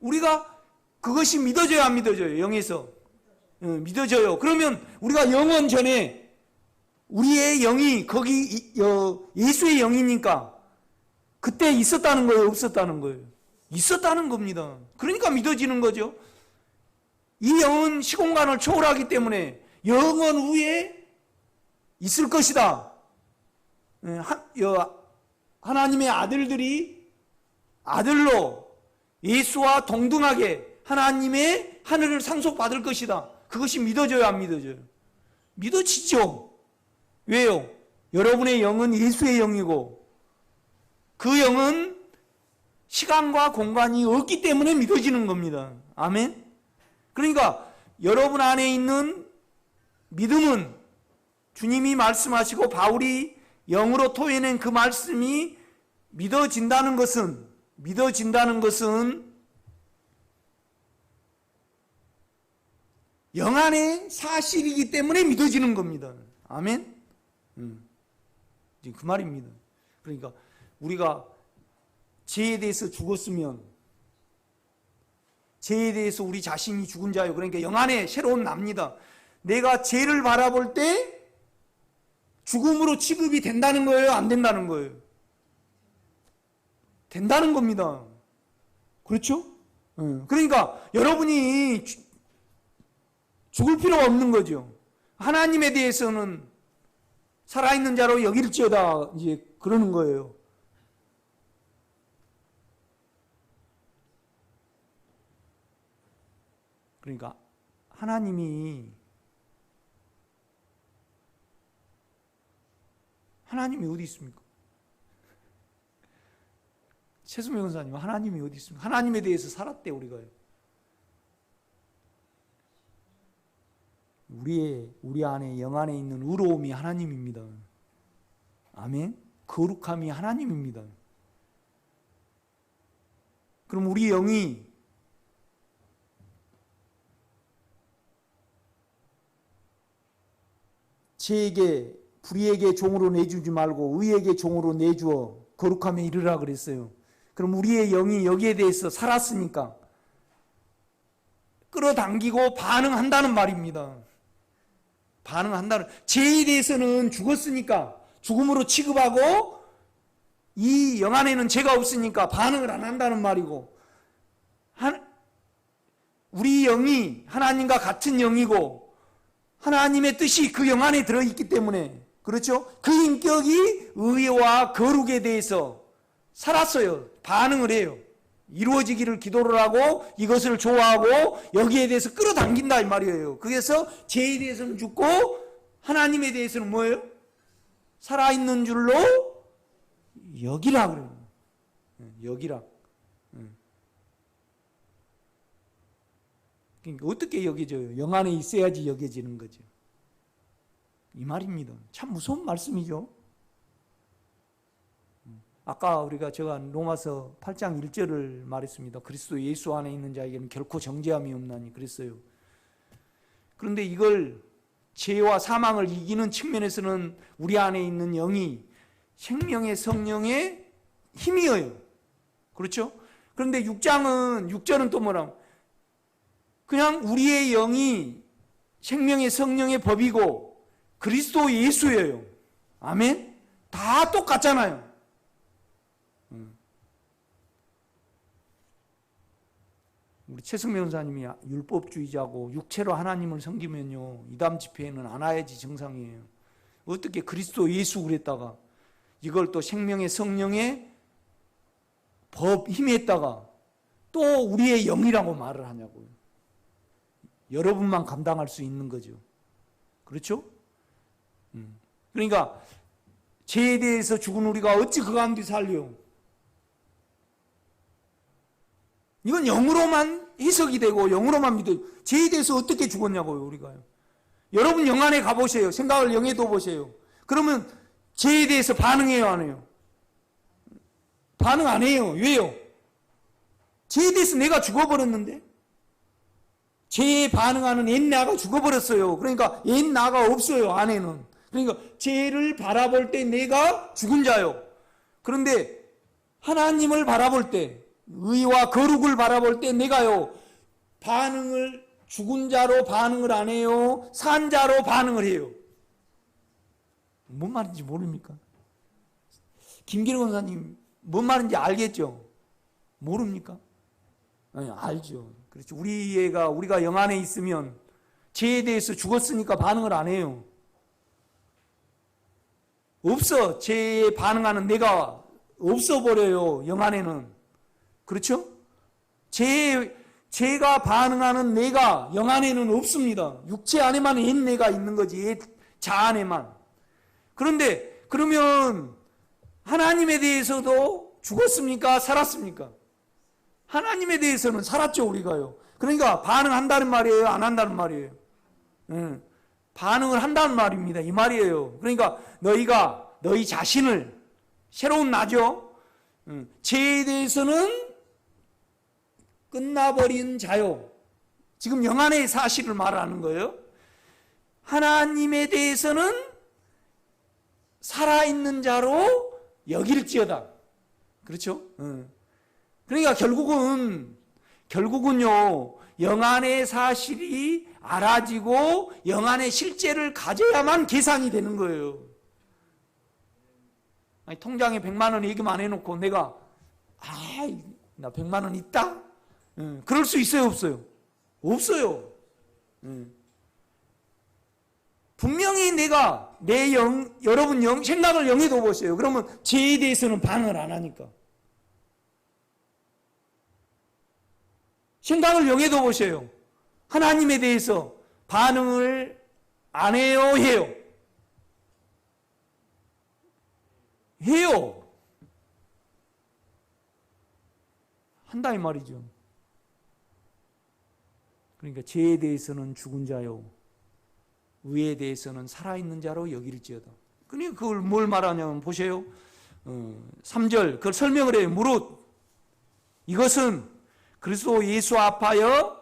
우리가 그것이 믿어져요, 안 믿어져요? 영에서 믿어져요. 그러면 우리가 영원 전에 우리의 영이 거기 예수의 영이니까 그때 있었다는 거예요, 없었다는 거예요? 있었다는 겁니다. 그러니까 믿어지는 거죠. 이 영은 시공간을 초월하기 때문에 영원 후에 있을 것이다. 하나님의 아들들이 아들로 예수와 동등하게 하나님의 하늘을 상속받을 것이다. 그것이 믿어져요, 안 믿어져요? 믿어지죠. 왜요? 여러분의 영은 예수의 영이고 그 영은 시간과 공간이 없기 때문에 믿어지는 겁니다. 아멘? 그러니까 여러분 안에 있는 믿음은 주님이 말씀하시고 바울이 영으로 토해낸 그 말씀이 믿어진다는 것은 영 안의 사실이기 때문에 믿어지는 겁니다. 아멘? 지금 그 말입니다. 그러니까 우리가 죄에 대해서 죽었으면 죄에 대해서 우리 자신이 죽은 자요. 그러니까 영 안에 새로운 납니다. 내가 죄를 바라볼 때 죽음으로 취급이 된다는 거예요? 안 된다는 거예요? 된다는 겁니다. 그렇죠? 그러니까 여러분이 죽을 필요가 없는 거죠. 하나님에 대해서는 살아있는 자로 여길지어다 이제 그러는 거예요. 그러니까 하나님이 어디 있습니까? 최수명 원사님, 하나님이 어디 있습니까? 하나님에 대해서 살았대, 우리가요. 우리 안에, 영 안에 있는 의로움이 하나님입니다. 아멘? 거룩함이 하나님입니다. 그럼 우리 영이 죄에게, 불의에게 종으로 내주지 말고 의에게 종으로 내주어 거룩함에 이르라 그랬어요. 그럼 우리의 영이 여기에 대해서 살았으니까 끌어당기고 반응한다는 말입니다. 죄에 대해서는 죽었으니까 죽음으로 취급하고 이 영 안에는 죄가 없으니까 반응을 안 한다는 말이고, 우리 영이 하나님과 같은 영이고 하나님의 뜻이 그 영 안에 들어있기 때문에, 그렇죠? 그 인격이 의와 거룩에 대해서 살았어요. 반응을 해요. 이루어지기를 기도를 하고 이것을 좋아하고 여기에 대해서 끌어당긴다 이 말이에요. 그래서 죄에 대해서는 죽고 하나님에 대해서는 뭐예요? 살아있는 줄로 여기라 그래요. 여기라. 그러니까 어떻게 여겨져요? 영 안에 있어야지 여겨지는 거죠. 이 말입니다. 참 무서운 말씀이죠. 아까 제가 로마서 8장 1절을 말했습니다. 그리스도 예수 안에 있는 자에게는 결코 정죄함이 없나니 그랬어요. 그런데 이걸 죄와 사망을 이기는 측면에서는 우리 안에 있는 영이 생명의 성령의 힘이에요. 그렇죠? 그런데 6절은 또 뭐라고? 그냥 우리의 영이 생명의 성령의 법이고 그리스도 예수예요. 아멘? 다 똑같잖아요. 우리 최승명 원사님이 율법주의자고 육체로 하나님을 섬기면요 이담 집회에는 안 와야지 정상이에요. 어떻게 그리스도 예수 그랬다가 이걸 또 생명의 성령의 법 힘에다가 또 우리의 영이라고 말을 하냐고요. 여러분만 감당할 수 있는 거죠. 그렇죠? 그러니까 죄에 대해서 죽은 우리가 어찌 그 가운데 살려? 이건 영으로만 해석이 되고 영으로만 믿어요. 죄에 대해서 어떻게 죽었냐고요, 우리가요. 여러분 영 안에 가보세요. 생각을 영에 둬보세요. 그러면 죄에 대해서 반응해요, 안 해요? 반응 안 해요. 왜요? 죄에 대해서 내가 죽어버렸는데? 죄에 반응하는 옛 나가 죽어버렸어요. 그러니까 옛 나가 없어요, 안에는. 그러니까 죄를 바라볼 때 내가 죽은 자요. 그런데 하나님을 바라볼 때, 의와 거룩을 바라볼 때 내가요, 죽은 자로 반응을 안 해요? 산 자로 반응을 해요? 뭔 말인지 모릅니까? 김기령 원사님, 뭔 말인지 알겠죠? 모릅니까? 아니, 알죠. 그렇죠. 우리가 영 안에 있으면 죄에 대해서 죽었으니까 반응을 안 해요. 없어. 죄에 반응하는 내가 없어버려요. 영 안에는. 그렇죠? 죄가 반응하는 내가 영 안에는 없습니다. 육체 안에만 옛 내가 있는 거지. 옛 자 안에만. 그런데 그러면 하나님에 대해서도 죽었습니까? 살았습니까? 하나님에 대해서는 살았죠, 우리가요. 그러니까 반응한다는 말이에요? 안 한다는 말이에요? 반응을 한다는 말입니다. 이 말이에요. 그러니까 너희 자신을, 새로운 나죠? 죄에 대해서는 끝나버린 자요. 지금 영안의 사실을 말하는 거예요. 하나님에 대해서는 살아있는 자로 여길지어다. 그렇죠? 그러니까 결국은요, 영안의 사실이 알아지고 영안의 실제를 가져야만 계산이 되는 거예요. 아니, 통장에 100만 원 예금 안 해놓고 내가 나 100만 원 있다? 그럴 수 있어요, 없어요? 없어요. 분명히 내가 여러분 생각을 영해둬 보세요. 그러면 죄에 대해서는 반응을 안 하니까. 생각을 영해둬 보세요. 하나님에 대해서 반응을 안 해요, 해요? 해요. 한다 이 말이죠. 그러니까 죄에 대해서는 죽은 자요, 의에 대해서는 살아있는 자로 여길지어다. 그러니까 그걸 뭘 말하냐면 보세요. 3절 그걸 설명을 해요. 무릇 이것은 그리스도 예수 앞하여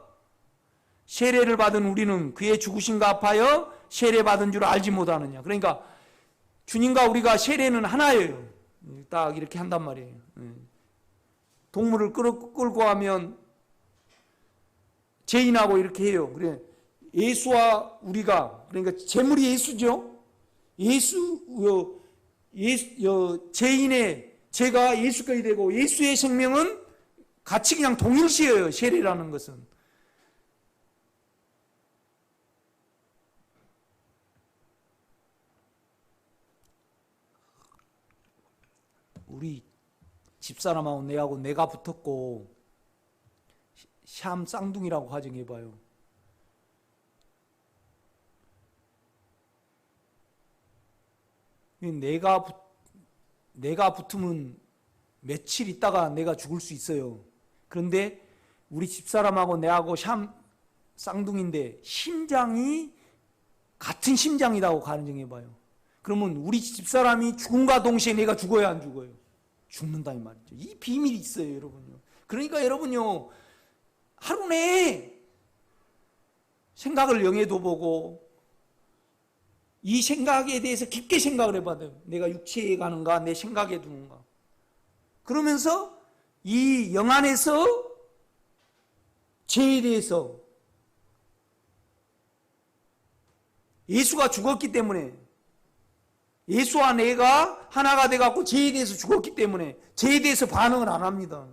세례를 받은 우리는 그의 죽으심과 합하여 세례받은 줄 알지 못하느냐. 그러니까 주님과 우리가 세례는 하나예요. 딱 이렇게 한단 말이에요. 동물을 끌고 하면 죄인하고 이렇게 해요. 그래 예수와 우리가, 그러니까 제물이 예수죠. 죄인의 죄가 예수께 되고 예수의 생명은 같이 그냥 동일시해요. 세례라는 것은. 우리 집사람하고 내가 붙었고 샴 쌍둥이라고 가정해봐요. 내가 붙으면 며칠 있다가 내가 죽을 수 있어요. 그런데 우리 집사람하고 내하고 샴 쌍둥이인데 심장이 같은 심장이라고 가정해봐요. 그러면 우리 집사람이 죽음과 동시에 내가 죽어야 안 죽어요? 죽는다 이 말이죠. 이 비밀이 있어요, 여러분요. 그러니까 여러분요, 하루 내에 생각을 영해도 보고 이 생각에 대해서 깊게 생각을 해봐요. 내가 육체에 가는가, 내 생각에 두는가. 그러면서 이 영 안에서 죄에 대해서 예수가 죽었기 때문에, 예수와 내가 하나가 돼갖고 죄에 대해서 죽었기 때문에 죄에 대해서 반응을 안 합니다.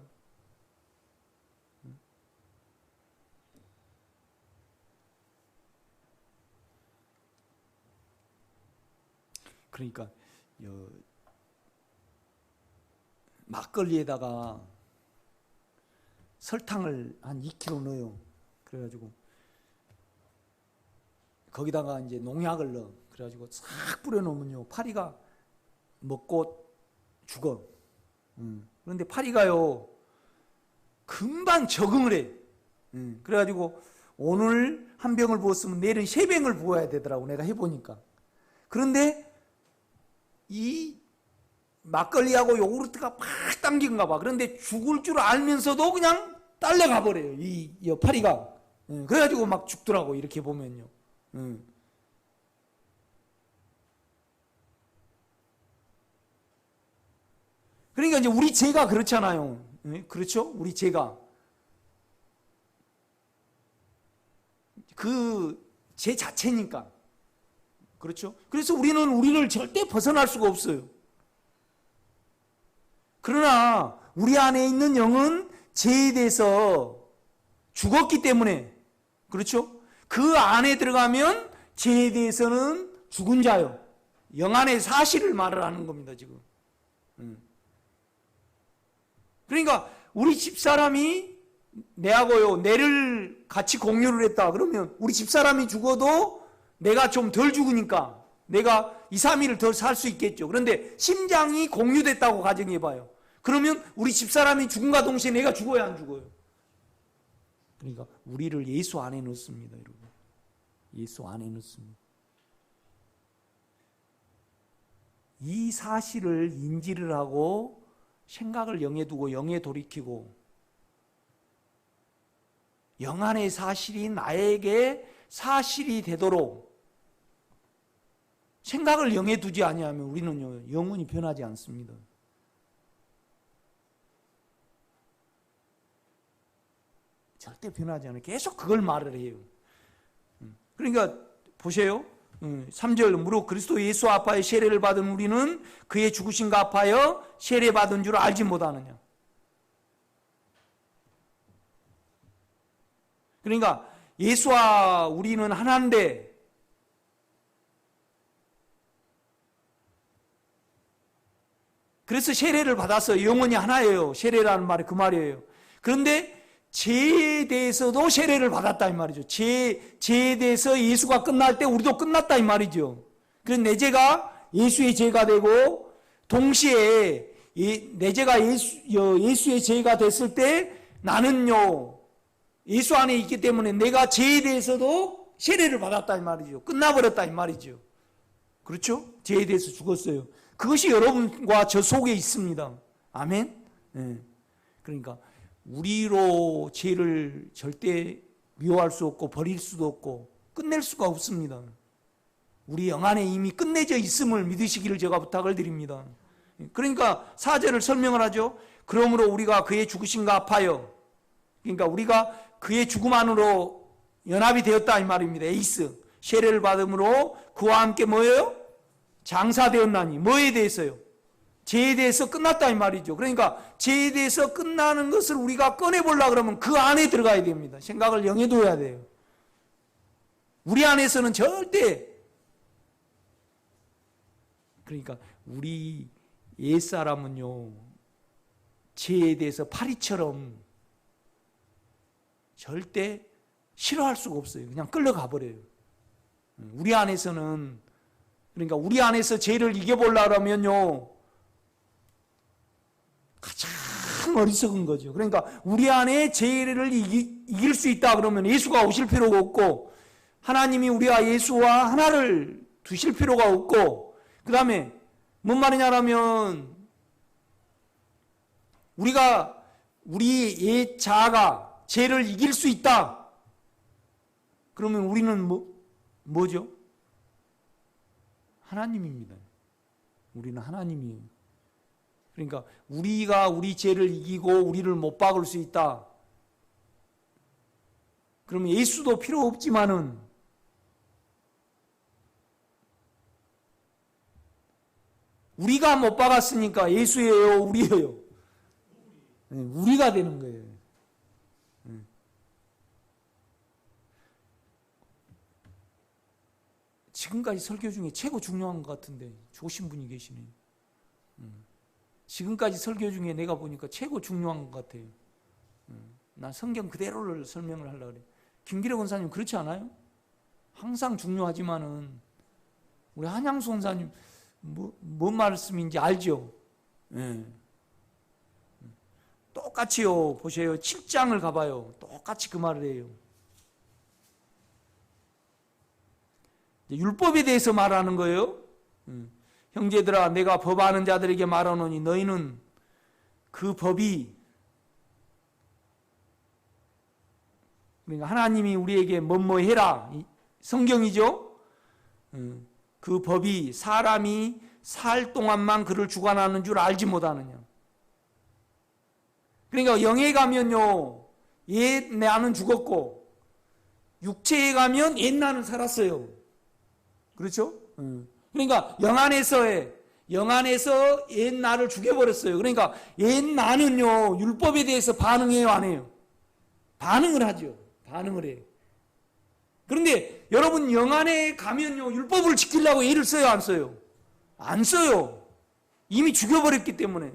그러니까 막걸리에다가 설탕을 한 2kg 넣어요. 그래가지고 거기다가 이제 농약을 넣어. 그래가지고 싹 뿌려놓으면요, 파리가 먹고 죽어. 그런데 파리가요, 금방 적응을 해. 그래가지고 오늘 한 병을 부었으면 내일은 3병을 부어야 되더라고, 내가 해보니까. 그런데 이 막걸리하고 요구르트가 막 당긴가 봐. 그런데 죽을 줄 알면서도 그냥 딸려가 버려요, 이 파리가. 그래가지고 막 죽더라고, 이렇게 보면요. 그러니까 이제 우리 죄가 그렇잖아요. 그렇죠? 우리 죄가. 그 죄 자체니까. 그렇죠? 그래서 우리를 절대 벗어날 수가 없어요. 그러나 우리 안에 있는 영은 죄에 대해서 죽었기 때문에, 그렇죠? 그 안에 들어가면 죄에 대해서는 죽은 자요. 영 안의 사실을 말을 하는 겁니다, 지금. 그러니까 우리 집사람이 내하고요, 내를 같이 공유를 했다. 그러면 우리 집사람이 죽어도 내가 좀 덜 죽으니까 내가 2, 3일을 더 살 수 있겠죠. 그런데 심장이 공유됐다고 가정해봐요. 그러면 우리 집사람이 죽음과 동시에 내가 죽어야 안 죽어요? 그러니까 우리를 예수 안에 넣습니다, 여러분. 예수 안에 넣습니다. 이 사실을 인지를 하고 생각을 영에 두고 영에 돌이키고, 영 안의 사실이 나에게 사실이 되도록 생각을 영에 두지 아니하면 우리는요, 영원히 변하지 않습니다. 절대 변하지 않아요. 계속 그걸 말을 해요. 그러니까 보세요. 3절 무릇 그리스도 예수 앞하여 세례를 받은 우리는 그의 죽으심과 합하여 세례받은 줄 알지 못하느냐. 그러니까 예수와 우리는 하나인데 그래서 세례를 받았어요. 영혼이 하나예요. 세례라는 말이 그 말이에요. 그런데 죄에 대해서도 세례를 받았다 이 말이죠. 죄에 대해서 예수가 끝날 때 우리도 끝났다 이 말이죠. 그래서 내 죄가 예수의 죄가 되고 동시에 내 죄가 예수의 죄가 됐을 때 나는요 예수 안에 있기 때문에 내가 죄에 대해서도 세례를 받았다 이 말이죠. 끝나버렸다 이 말이죠. 그렇죠? 죄에 대해서 죽었어요. 그것이 여러분과 저 속에 있습니다. 아멘? 네. 그러니까 우리로 죄를 절대 미워할 수 없고 버릴 수도 없고 끝낼 수가 없습니다. 우리 영 안에 이미 끝내져 있음을 믿으시기를 제가 부탁을 드립니다. 그러니까 4절을 설명을 하죠. 그러므로 우리가 그의 죽으심과 합하여, 그러니까 우리가 그의 죽음 안으로 연합이 되었다 이 말입니다. 에이스, 세례를 받음으로 그와 함께 뭐예요? 장사되었나니. 뭐에 대해서요? 죄에 대해서 끝났다 이 말이죠. 그러니까 죄에 대해서 끝나는 것을 우리가 꺼내보려고 그러면 그 안에 들어가야 됩니다. 생각을 영해둬야 돼요. 우리 안에서는 절대, 그러니까 우리 옛사람은요 죄에 대해서 파리처럼 절대 싫어할 수가 없어요. 그냥 끌려가 버려요. 우리 안에서는, 그러니까 우리 안에서 죄를 이겨보려고 하면요 가장 어리석은 거죠. 그러니까 우리 안에 죄를 이길 수 있다 그러면 예수가 오실 필요가 없고, 하나님이 우리와 예수와 하나를 두실 필요가 없고, 그 다음에 뭔 말이냐라면 우리가 우리 옛 자아가 죄를 이길 수 있다 그러면 우리는 뭐죠? 하나님입니다. 우리는 하나님이에요. 그러니까 우리가 우리 죄를 이기고 우리를 못 박을 수 있다 그러면 예수도 필요 없지만은 우리가 못 박았으니까 예수예요, 우리예요? 우리가 되는 거예요. 지금까지 설교 중에 최고 중요한 것 같은데 좋으신 분이 계시네요. 지금까지 설교 중에 내가 보니까 최고 중요한 것 같아요. 난 성경 그대로를 설명을 하려고 그래요. 김기래 권사님 그렇지 않아요? 항상 중요하지만은 우리 한양수 권사님 뭔 말씀인지 알죠? 네. 똑같이요. 보세요. 7장을 가봐요. 똑같이 그 말을 해요. 율법에 대해서 말하는 거예요. 형제들아 내가 법 아는 자들에게 말하노니 너희는 그 법이, 그러니까 하나님이 우리에게 뭐뭐 해라 성경이죠. 그 법이 사람이 살 동안만 그를 주관하는 줄 알지 못하느냐. 그러니까 영에 가면요 옛 나는 죽었고 육체에 가면 옛 나는 살았어요. 그렇죠? 그러니까 영 안에서 옛 나를 죽여버렸어요. 그러니까 옛 나는요 율법에 대해서 반응해요, 안 해요? 반응을 하죠. 반응을 해요. 그런데 여러분 영 안에 가면요 율법을 지키려고 애를 써요, 안 써요? 안 써요. 이미 죽여버렸기 때문에.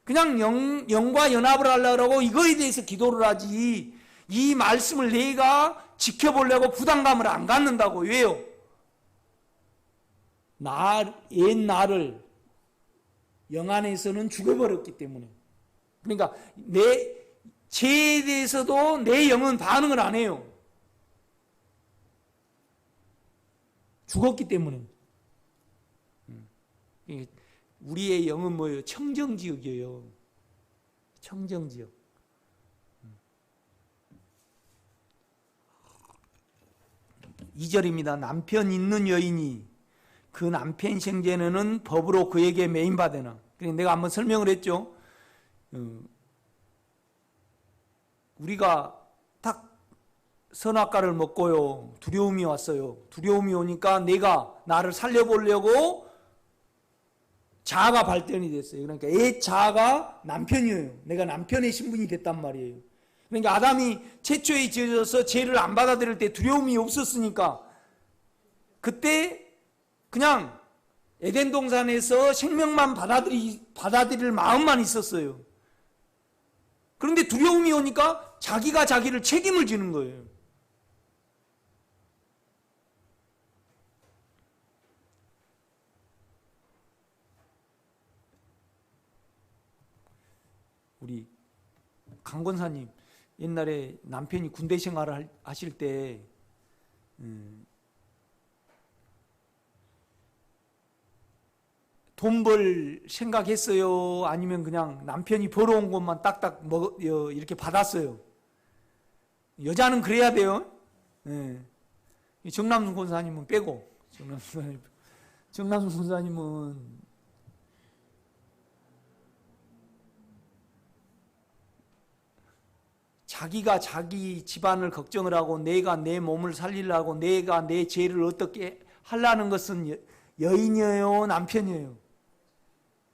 그냥 영과 연합을 하려고 이거에 대해서 기도를 하지, 이 말씀을 내가 지켜보려고 부담감을 안 갖는다고. 왜요? 옛 나를 영 안에서는 죽여버렸기 때문에. 그러니까 내 죄에 대해서도 내 영은 반응을 안 해요. 죽었기 때문에. 우리의 영은 뭐예요? 청정지역이에요. 청정지역. 2절입니다. 남편 있는 여인이 그 남편 생전에는 법으로 그에게 매인받으나. 그러니까 내가 한번 설명을 했죠. 우리가 딱 선악과를 먹고요 두려움이 왔어요. 두려움이 오니까 내가 나를 살려보려고 자아가 발전이 됐어요. 그러니까 옛 자아가 남편이에요. 내가 남편의 신분이 됐단 말이에요. 그러니까 아담이 최초에 지어져서 죄를 안 받아들일 때 두려움이 없었으니까 그때 그냥 에덴 동산에서 생명만 받아들일 마음만 있었어요. 그런데 두려움이 오니까 자기가 자기를 책임을 지는 거예요. 우리 강 권사님 옛날에 남편이 군대 생활을 하실 때 돈 벌 생각했어요? 아니면 그냥 남편이 벌어온 것만 딱딱 이렇게 받았어요? 여자는 그래야 돼요. 네. 정남순 권사님은 빼고, 정남순 권사님은 자기가 자기 집안을 걱정을 하고 내가 내 몸을 살리려고 내가 내 죄를 어떻게 하려는 것은 여인이에요? 남편이에요?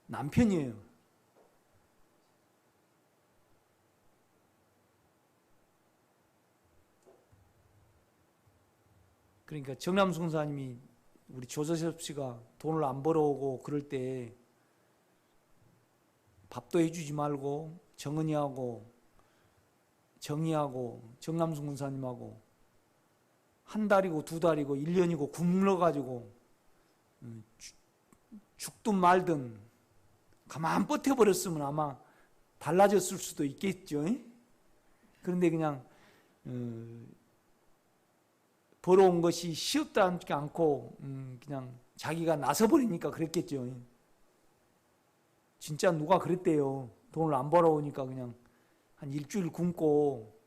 남편이에요. 그러니까 정남수 권사님이 우리 조서섭 씨가 돈을 안 벌어오고 그럴 때 밥도 해주지 말고 정은이하고 정희하고 정남수 권사님하고 한 달이고 두 달이고 1년이고 굶어가지고 죽든 말든 가만 버텨버렸으면 아마 달라졌을 수도 있겠죠. 그런데 그냥 벌어온 것이 쉬었다 않고 그냥 자기가 나서버리니까 그랬겠죠. 진짜 누가 그랬대요. 돈을 안 벌어오니까 그냥 한 일주일 굶고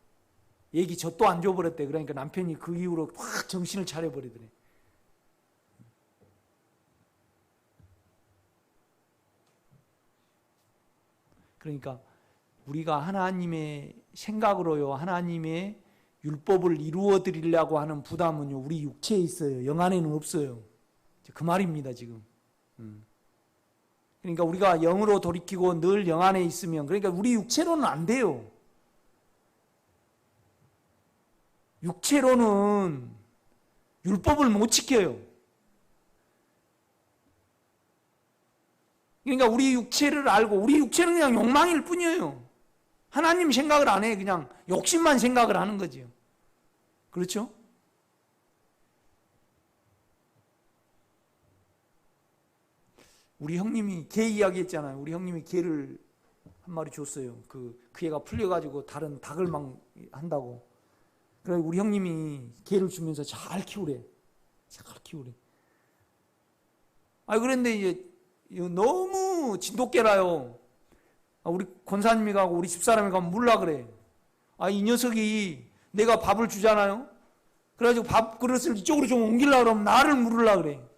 얘기 젖도 안 줘버렸대. 그러니까 남편이 그 이후로 확 정신을 차려버리더래. 그러니까 우리가 하나님의 생각으로요, 하나님의 율법을 이루어 드리려고 하는 부담은요, 우리 육체에 있어요. 영 안에는 없어요. 그 말입니다, 지금. 그러니까 우리가 영으로 돌이키고 늘 영 안에 있으면, 그러니까 우리 육체로는 안 돼요. 육체로는 율법을 못 지켜요. 그러니까 우리 육체를 알고, 우리 육체는 그냥 욕망일 뿐이에요. 하나님 생각을 안 해. 그냥 욕심만 생각을 하는 거죠. 그렇죠? 우리 형님이 개 이야기 했잖아요. 우리 형님이 개를 한 마리 줬어요. 그 애가 풀려가지고 다른 닭을 막 한다고. 그래서 우리 형님이 개를 주면서 잘 키우래. 잘 키우래. 그런데 이제 너무 진돗개라요. 우리 권사님이 가고 우리 집사람이 가면 물라 그래. 이 녀석이 내가 밥을 주잖아요. 그래가지고 밥 그릇을 이쪽으로 좀 옮기려고 그러면 나를 물으려고 그래.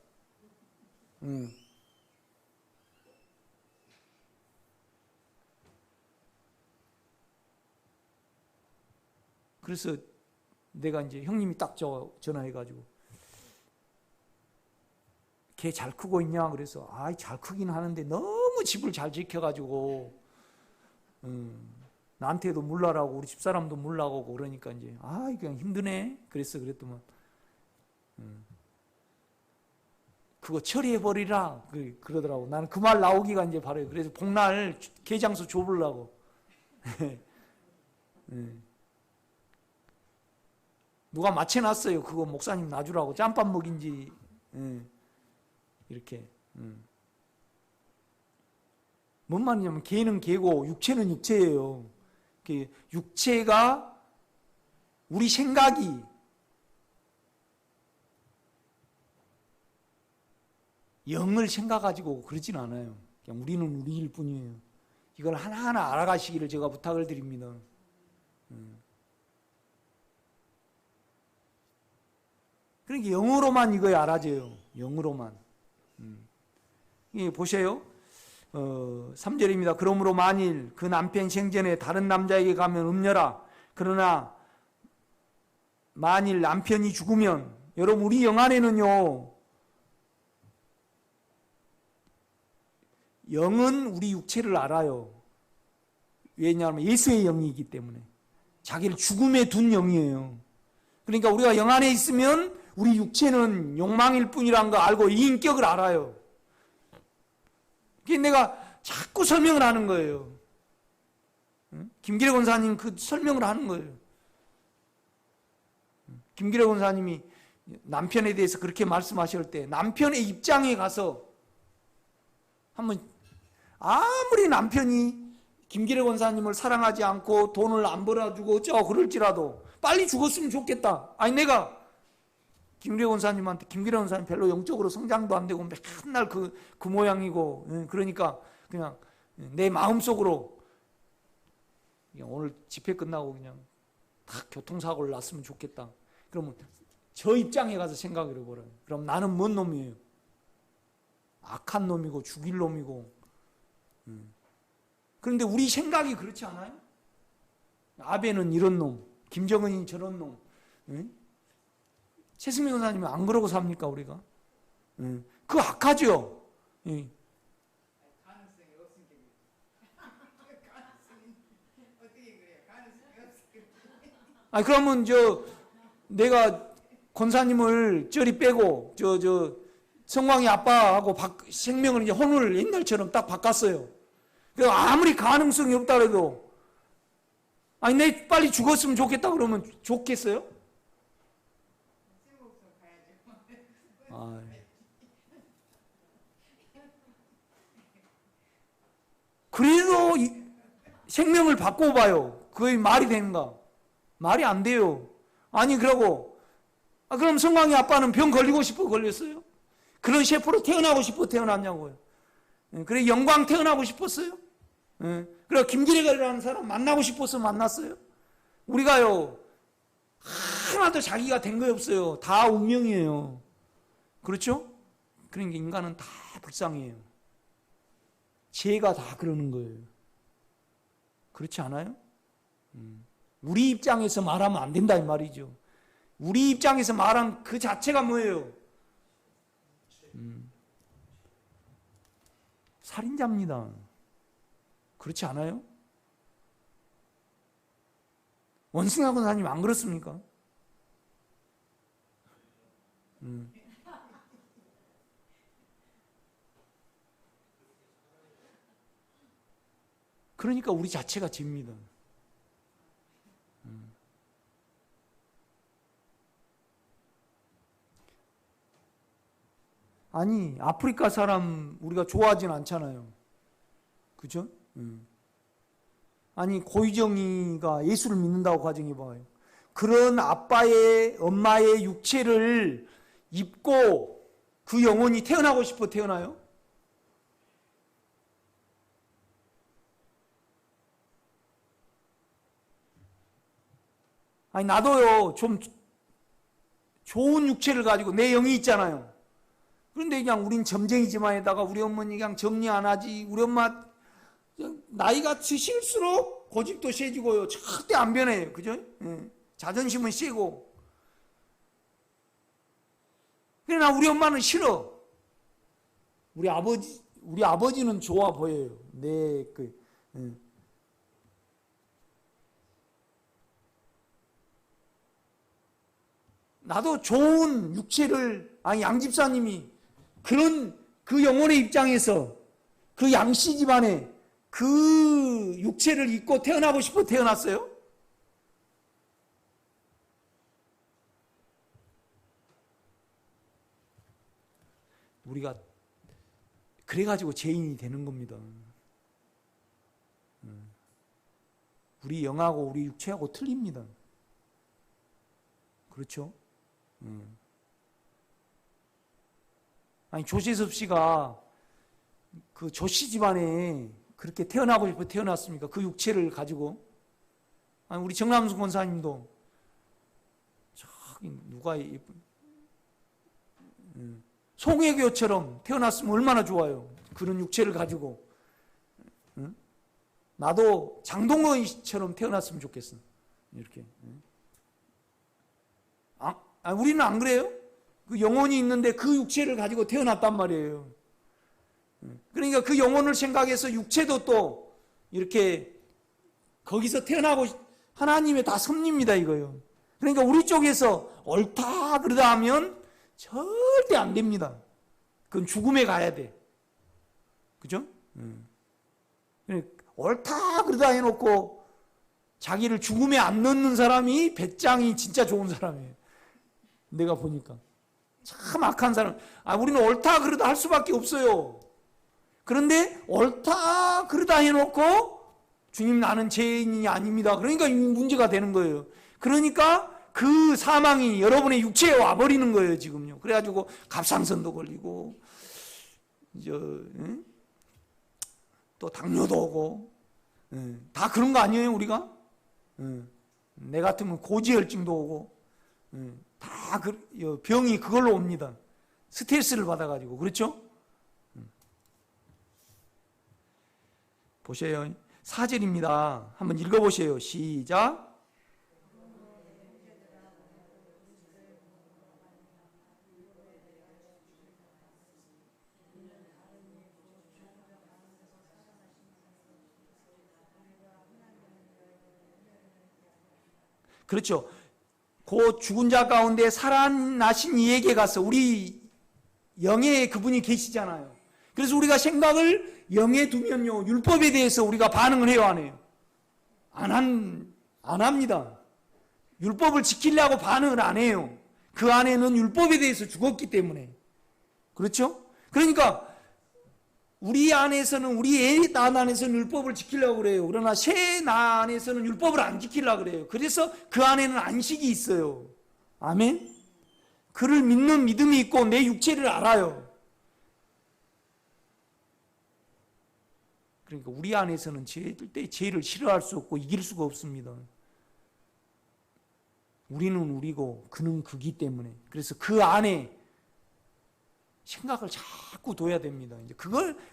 그래서 내가 이제 형님이 딱 전화해가지고 걔 잘 크고 있냐? 그래서 잘 크긴 하는데 너무 집을 잘 지켜가지고 나한테도 물라라고 우리 집사람도 물라고 그러니까 이제 그냥 힘드네. 그랬더만 그거 처리해버리라 그러더라고. 나는 그 말 나오기가 이제 바로 그래서 복날 개장소 줘보려고. 누가 맞춰놨어요. 그거 목사님 놔주라고. 짬밥 먹인지 이렇게. 뭔 말이냐면 개는 개고 육체는 육체예요. 육체가 우리 생각이 영을 생각가지고 그러진 않아요. 그냥 우리는 우리일 뿐이에요. 이걸 하나하나 알아가시기를 제가 부탁을 드립니다. 그러니까 영으로만 이거 알아져요. 영으로만. 보세요. 3절입니다. 그러므로 만일 그 남편 생전에 다른 남자에게 가면 음녀라. 그러나 만일 남편이 죽으면, 여러분 우리 영 안에는요, 영은 우리 육체를 알아요. 왜냐하면 예수의 영이기 때문에. 자기를 죽음에 둔 영이에요. 그러니까 우리가 영 안에 있으면 우리 육체는 욕망일 뿐이라는 거 알고 이 인격을 알아요. 그게 내가 자꾸 설명을 하는 거예요. 김기래 권사님 그 설명을 하는 거예요. 김기래 권사님이 남편에 대해서 그렇게 말씀하실 때 남편의 입장에 가서 한번, 아무리 남편이 김기래 권사님을 사랑하지 않고 돈을 안 벌어주고 어쩌고 그럴지라도 빨리 죽었으면 좋겠다. 아니 내가 김기래 권사님한테, 김기래 권사님 별로 영적으로 성장도 안 되고 맨날 그 모양이고, 그러니까 그냥 내 마음속으로 그냥 오늘 집회 끝나고 그냥 다 교통사고를 났으면 좋겠다. 그러면 저 입장에 가서 생각을 해보라. 그럼 나는 뭔 놈이에요? 악한 놈이고 죽일 놈이고. 그런데 우리 생각이 그렇지 않아요? 아베는 이런 놈, 김정은이 저런 놈. 최승민 권사님은 안 그러고 삽니까 우리가? 그거 악하죠. 가능성이 없으니까. 가능성이 어떻게 그래요? 가능성이 없으니까. 아니 그러면 내가 권사님을 저리 빼고 성광이 아빠하고 생명을 이제 혼을 옛날처럼 딱 바꿨어요. 그래서 아무리 가능성이 없다 그래도, 아니 내 빨리 죽었으면 좋겠다 그러면 좋겠어요? 그래도 생명을 바꿔봐요. 그게 말이 되는가? 말이 안 돼요. 아니 그러고, 그럼 성광이 아빠는 병 걸리고 싶어 걸렸어요? 그런 셰프로 태어나고 싶어 태어났냐고요. 그래 영광 태어나고 싶었어요? 그래 김기래라는 사람 만나고 싶어서 만났어요? 우리가요 하나도 자기가 된 거 없어요. 다 운명이에요. 그렇죠? 그러니까 인간은 다 불쌍해요. 죄가 다 그러는 거예요. 그렇지 않아요? 우리 입장에서 말하면 안 된다 이 말이죠. 우리 입장에서 말한 그 자체가 뭐예요? 살인자입니다. 그렇지 않아요? 원승하 권사님 안 그렇습니까? 그러니까 우리 자체가 죄입니다. 아니 아프리카 사람 우리가 좋아하진 않잖아요. 그죠? 아니 고희정이가 예수를 믿는다고 가정해봐요. 그런 아빠의 엄마의 육체를 입고 그 영혼이 태어나고 싶어 태어나요? 아니 나도요 좀 좋은 육체를 가지고 내 영이 있잖아요. 그런데 그냥 우린 점쟁이 집안에다가 우리 어머니 그냥 정리 안 하지. 우리 엄마 나이가 드실수록 고집도 세지고요. 절대 안 변해요. 그죠? 자존심은 세고. 그러나 우리 엄마는 싫어. 우리 아버지는 좋아 보여요. 나도 좋은 육체를, 양 집사님이 그 영혼의 입장에서 그 양씨 집안에 그 육체를 입고 태어나고 싶어 태어났어요? 우리가 그래가지고 죄인이 되는 겁니다. 우리 영하고 우리 육체하고 틀립니다. 그렇죠? 아니 조재섭 씨가 그 조씨 집안에 그렇게 태어나고 싶어 태어났습니까? 그 육체를 가지고. 아니 우리 정남순 권사님도 저기 누가 송혜교처럼 태어났으면 얼마나 좋아요. 그런 육체를 가지고. 나도 장동건처럼 태어났으면 좋겠어. 이렇게. 우리는 안 그래요? 그 영혼이 있는데 그 육체를 가지고 태어났단 말이에요. 그러니까 그 영혼을 생각해서 육체도 또 이렇게 거기서 태어나고 하나님의 다 섭리입니다 이거요. 그러니까 우리 쪽에서 옳다 그러다 하면 절대 안 됩니다. 그건 죽음에 가야 돼. 그죠? 옳다 그러다 해놓고 자기를 죽음에 안 넣는 사람이 배짱이 진짜 좋은 사람이에요. 내가 보니까 참 악한 사람. 우리는 옳다 그러다 할 수밖에 없어요. 그런데 옳다 그러다 해놓고 주님 나는 죄인이 아닙니다. 그러니까 문제가 되는 거예요. 그러니까 그 사망이 여러분의 육체에 와버리는 거예요 지금요. 그래가지고 갑상선도 걸리고 또 당뇨도 오고 다 그런 거 아니에요 우리가? 내 같으면 고지혈증도 오고 다 병이 그걸로 옵니다. 스트레스를 받아가지고. 그렇죠? 보세요. 4절입니다. 한번 읽어보세요. 시작. 그렇죠. 그 죽은 자 가운데 살아나신 이에게 가서 우리 영에 그분이 계시잖아요. 그래서 우리가 생각을 영에 두면요 율법에 대해서 우리가 반응을 해요 안 해요? 안 합니다. 율법을 지키려고 반응을 안 해요. 그 안에는 율법에 대해서 죽었기 때문에. 그렇죠? 그러니까 우리 안에서는 우리 애 난 안에서는 율법을 지키려고 그래요. 그러나 새 나 안에서는 율법을 안 지키려고 그래요. 그래서 그 안에는 안식이 있어요. 아멘? 그를 믿는 믿음이 있고 내 육체를 알아요. 그러니까 우리 안에서는 죄를 싫어할 수 없고 이길 수가 없습니다. 우리는 우리고 그는 그기 때문에. 그래서 그 안에 생각을 자꾸 둬야 됩니다. 이제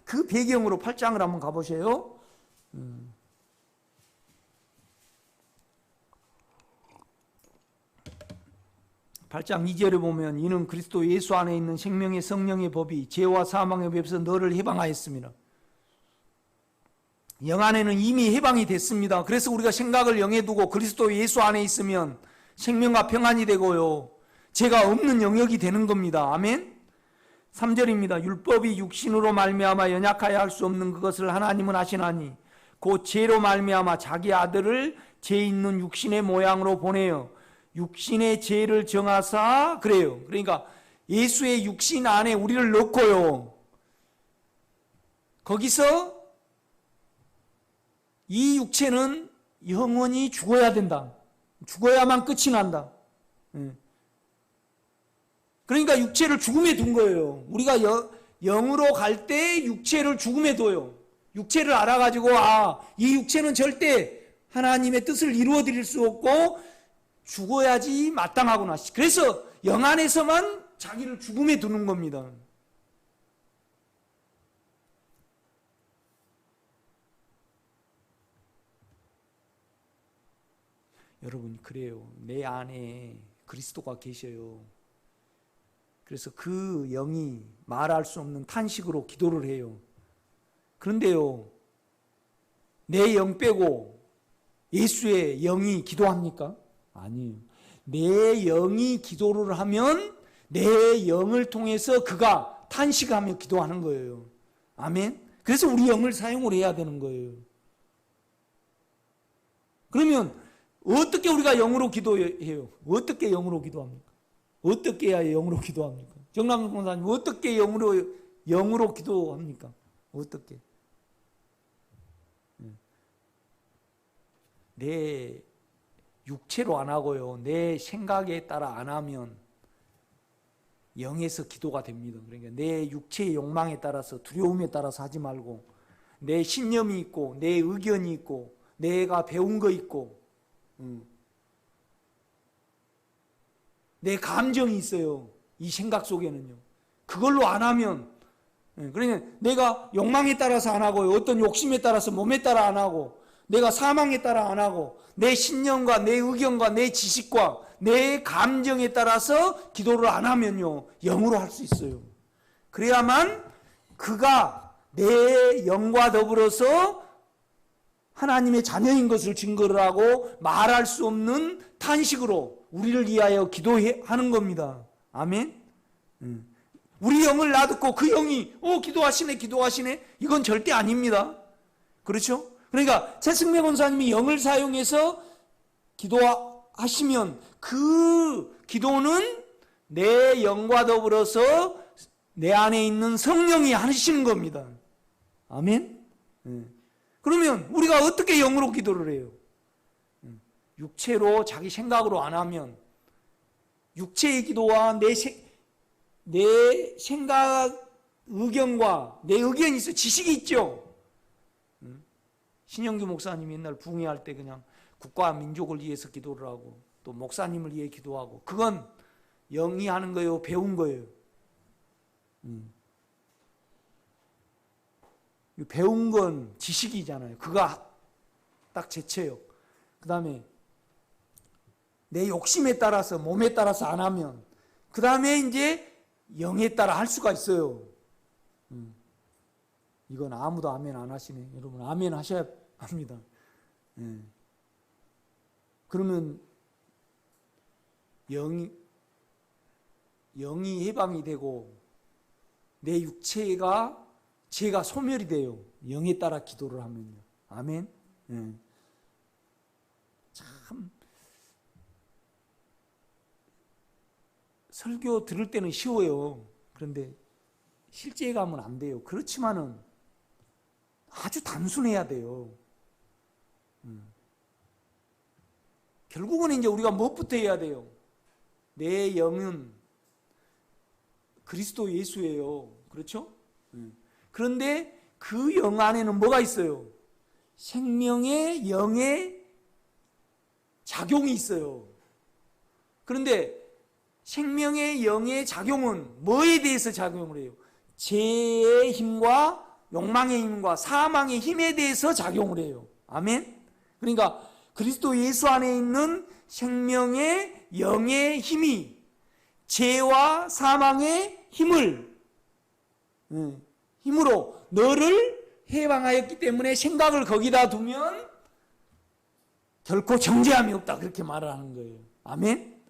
그 배경으로 8장을 한번 가보세요. 8장 2절에 보면 이는 그리스도 예수 안에 있는 생명의 성령의 법이 죄와 사망의 법에서 너를 해방하였습니다. 영 안에는 이미 해방이 됐습니다. 그래서 우리가 생각을 영에 두고 그리스도 예수 안에 있으면 생명과 평안이 되고요. 죄가 없는 영역이 되는 겁니다. 아멘. 3절입니다. 율법이 육신으로 말미암아 연약하여 할 수 없는 그것을 하나님은 하시나니 곧 죄로 말미암아 자기 아들을 죄 있는 육신의 모양으로 보내어 육신의 죄를 정하사 그래요. 그러니까 예수의 육신 안에 우리를 넣고요. 거기서 이 육체는 영원히 죽어야 된다. 죽어야만 끝이 난다. 그러니까 육체를 죽음에 둔 거예요. 우리가 영으로 갈 때 육체를 죽음에 둬요. 육체를 알아가지고 이 육체는 절대 하나님의 뜻을 이루어 드릴 수 없고 죽어야지 마땅하구나. 그래서 영 안에서만 자기를 죽음에 두는 겁니다. 여러분 그래요. 내 안에 그리스도가 계셔요. 그래서 그 영이 말할 수 없는 탄식으로 기도를 해요. 그런데요, 내 영 빼고 예수의 영이 기도합니까? 아니에요. 내 영이 기도를 하면 내 영을 통해서 그가 탄식하며 기도하는 거예요. 아멘? 그래서 우리 영을 사용을 해야 되는 거예요. 그러면 어떻게 우리가 영으로 기도해요? 어떻게 영으로 기도합니까? 어떻게 해야 영으로 기도합니까? 정남 권사님 어떻게 영으로 기도합니까? 어떻게? 내 육체로 안 하고요. 내 생각에 따라 안 하면 영에서 기도가 됩니다. 그러니까 내 육체의 욕망에 따라서 두려움에 따라서 하지 말고 내 신념이 있고 내 의견이 있고 내가 배운 거 있고 내 감정이 있어요. 이 생각 속에는요. 그걸로 안 하면 그러니까 내가 욕망에 따라서 안 하고 어떤 욕심에 따라서 몸에 따라 안 하고 내가 사망에 따라 안 하고 내 신념과 내 의견과 내 지식과 내 감정에 따라서 기도를 안 하면요. 영으로 할 수 있어요. 그래야만 그가 내 영과 더불어서 하나님의 자녀인 것을 증거를 하고 말할 수 없는 탄식으로 우리를 위하여 기도하는 겁니다. 아멘. 우리 영을 놔두고 그 영이 기도하시네 이건 절대 아닙니다. 그렇죠? 그러니까 최승매 권사님이 영을 사용해서 기도하시면 그 기도는 내 영과 더불어서 내 안에 있는 성령이 하시는 겁니다. 아멘? 그러면 우리가 어떻게 영으로 기도를 해요? 육체로 자기 생각으로 안 하면 육체의 기도와 내 생각, 의견과 내 의견이 있어 지식이 있죠. 신영규 목사님이 옛날 부흥회할 때 그냥 국가와 민족을 위해서 기도를 하고 또 목사님을 위해 기도하고 그건 영이 하는 거예요? 배운 거예요? 배운 건 지식이잖아요. 그거 딱 제쳐요. 그 다음에 내 욕심에 따라서 몸에 따라서 안 하면 그 다음에 이제 영에 따라 할 수가 있어요. 이건 아무도 아멘 안 하시네. 여러분 아멘 하셔야 합니다. 그러면 영이 해방이 되고 내 육체가 죄가 소멸이 돼요. 영에 따라 기도를 하면요. 아멘. 참 설교 들을 때는 쉬워요. 그런데 실제에 가면 안 돼요. 그렇지만은 아주 단순해야 돼요. 결국은 이제 우리가 무엇부터 해야 돼요? 내 영은 그리스도 예수예요. 그렇죠? 그런데 그 영 안에는 뭐가 있어요? 생명의 영의 작용이 있어요. 그런데 생명의 영의 작용은 뭐에 대해서 작용을 해요? 죄의 힘과 욕망의 힘과 사망의 힘에 대해서 작용을 해요. 아멘? 그러니까 그리스도 예수 안에 있는 생명의 영의 힘이 죄와 사망의 힘으로 너를 해방하였기 때문에 생각을 거기다 두면 결코 정죄함이 없다. 그렇게 말을 하는 거예요. 아멘?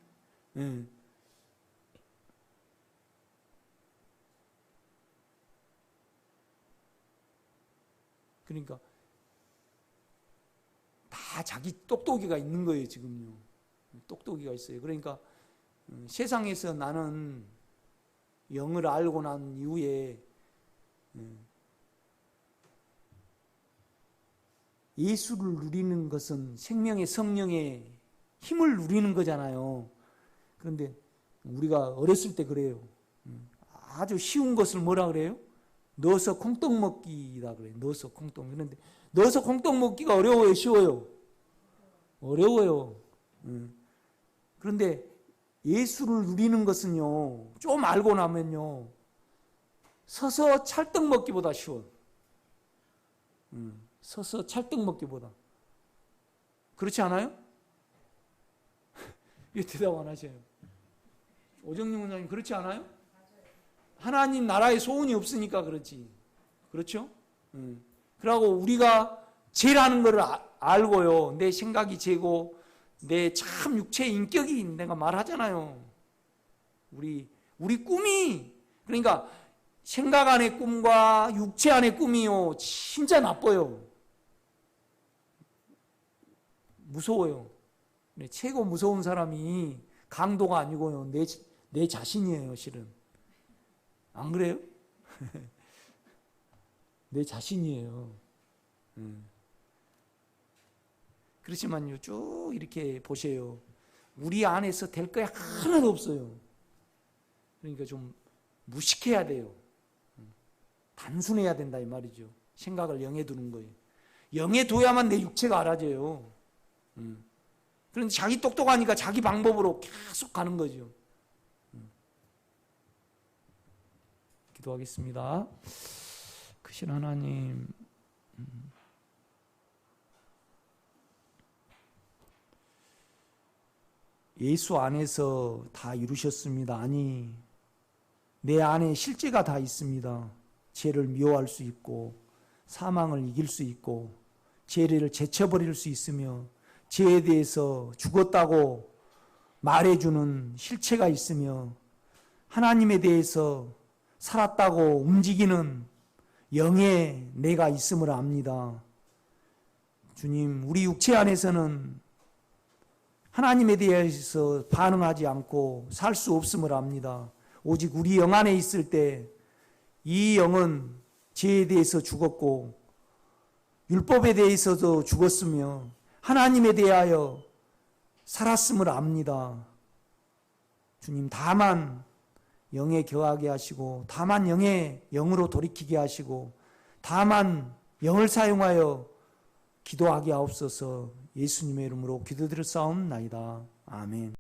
그러니까 다 자기 똑똑이가 있는 거예요. 지금요. 똑똑이가 있어요. 그러니까 세상에서 나는 영을 알고 난 이후에 예수를 누리는 것은 생명의 성령의 힘을 누리는 거잖아요. 그런데 우리가 어렸을 때 그래요. 아주 쉬운 것을 뭐라 그래요? 넣어서 콩떡 먹기다 그래요. 넣어서 콩떡. 그런데 넣어서 콩떡 먹기가 어려워요? 쉬워요? 어려워요. 그런데 예수를 누리는 것은요, 좀 알고 나면요, 서서 찰떡 먹기보다 쉬워요. 서서 찰떡 먹기보다. 그렇지 않아요? 왜 대답 안 하셔요? 오정용 원장님 그렇지 않아요? 하나님 나라에 소원이 없으니까 그렇지. 그렇죠? 그러고 우리가 죄라는 것을 알고요. 내 생각이 죄고 내 참 육체의 인격이 내가 말하잖아요. 우리 꿈이 그러니까 생각 안의 꿈과 육체 안의 꿈이요 진짜 나빠요. 무서워요. 최고 무서운 사람이 강도가 아니고요. 내 자신이에요, 실은. 안 그래요? 내 자신이에요. 그렇지만요, 쭉 이렇게 보세요. 우리 안에서 될 거야 하나도 없어요. 그러니까 좀 무식해야 돼요. 단순해야 된다 이 말이죠. 생각을 영에 두는 거예요. 영에 둬야만 내 육체가 알아져요. 그런데 자기 똑똑하니까 자기 방법으로 계속 가는 거죠. 기도하겠습니다. 크신 하나님, 예수 안에서 다 이루셨습니다. 아니, 내 안에 실제가 다 있습니다. 죄를 미워할 수 있고 사망을 이길 수 있고 죄를 제쳐버릴 수 있으며 죄에 대해서 죽었다고 말해주는 실체가 있으며 하나님에 대해서 살았다고 움직이는 영의 내가 있음을 압니다. 주님, 우리 육체 안에서는 하나님에 대해서 반응하지 않고 살 수 없음을 압니다. 오직 우리 영 안에 있을 때 이 영은 죄에 대해서 죽었고 율법에 대해서도 죽었으며 하나님에 대하여 살았음을 압니다. 주님, 다만 영에 거하게 하시고 다만 영으로 돌이키게 하시고 다만 영을 사용하여 기도하게 하옵소서. 예수님의 이름으로 기도드렸사옵나이다. 아멘.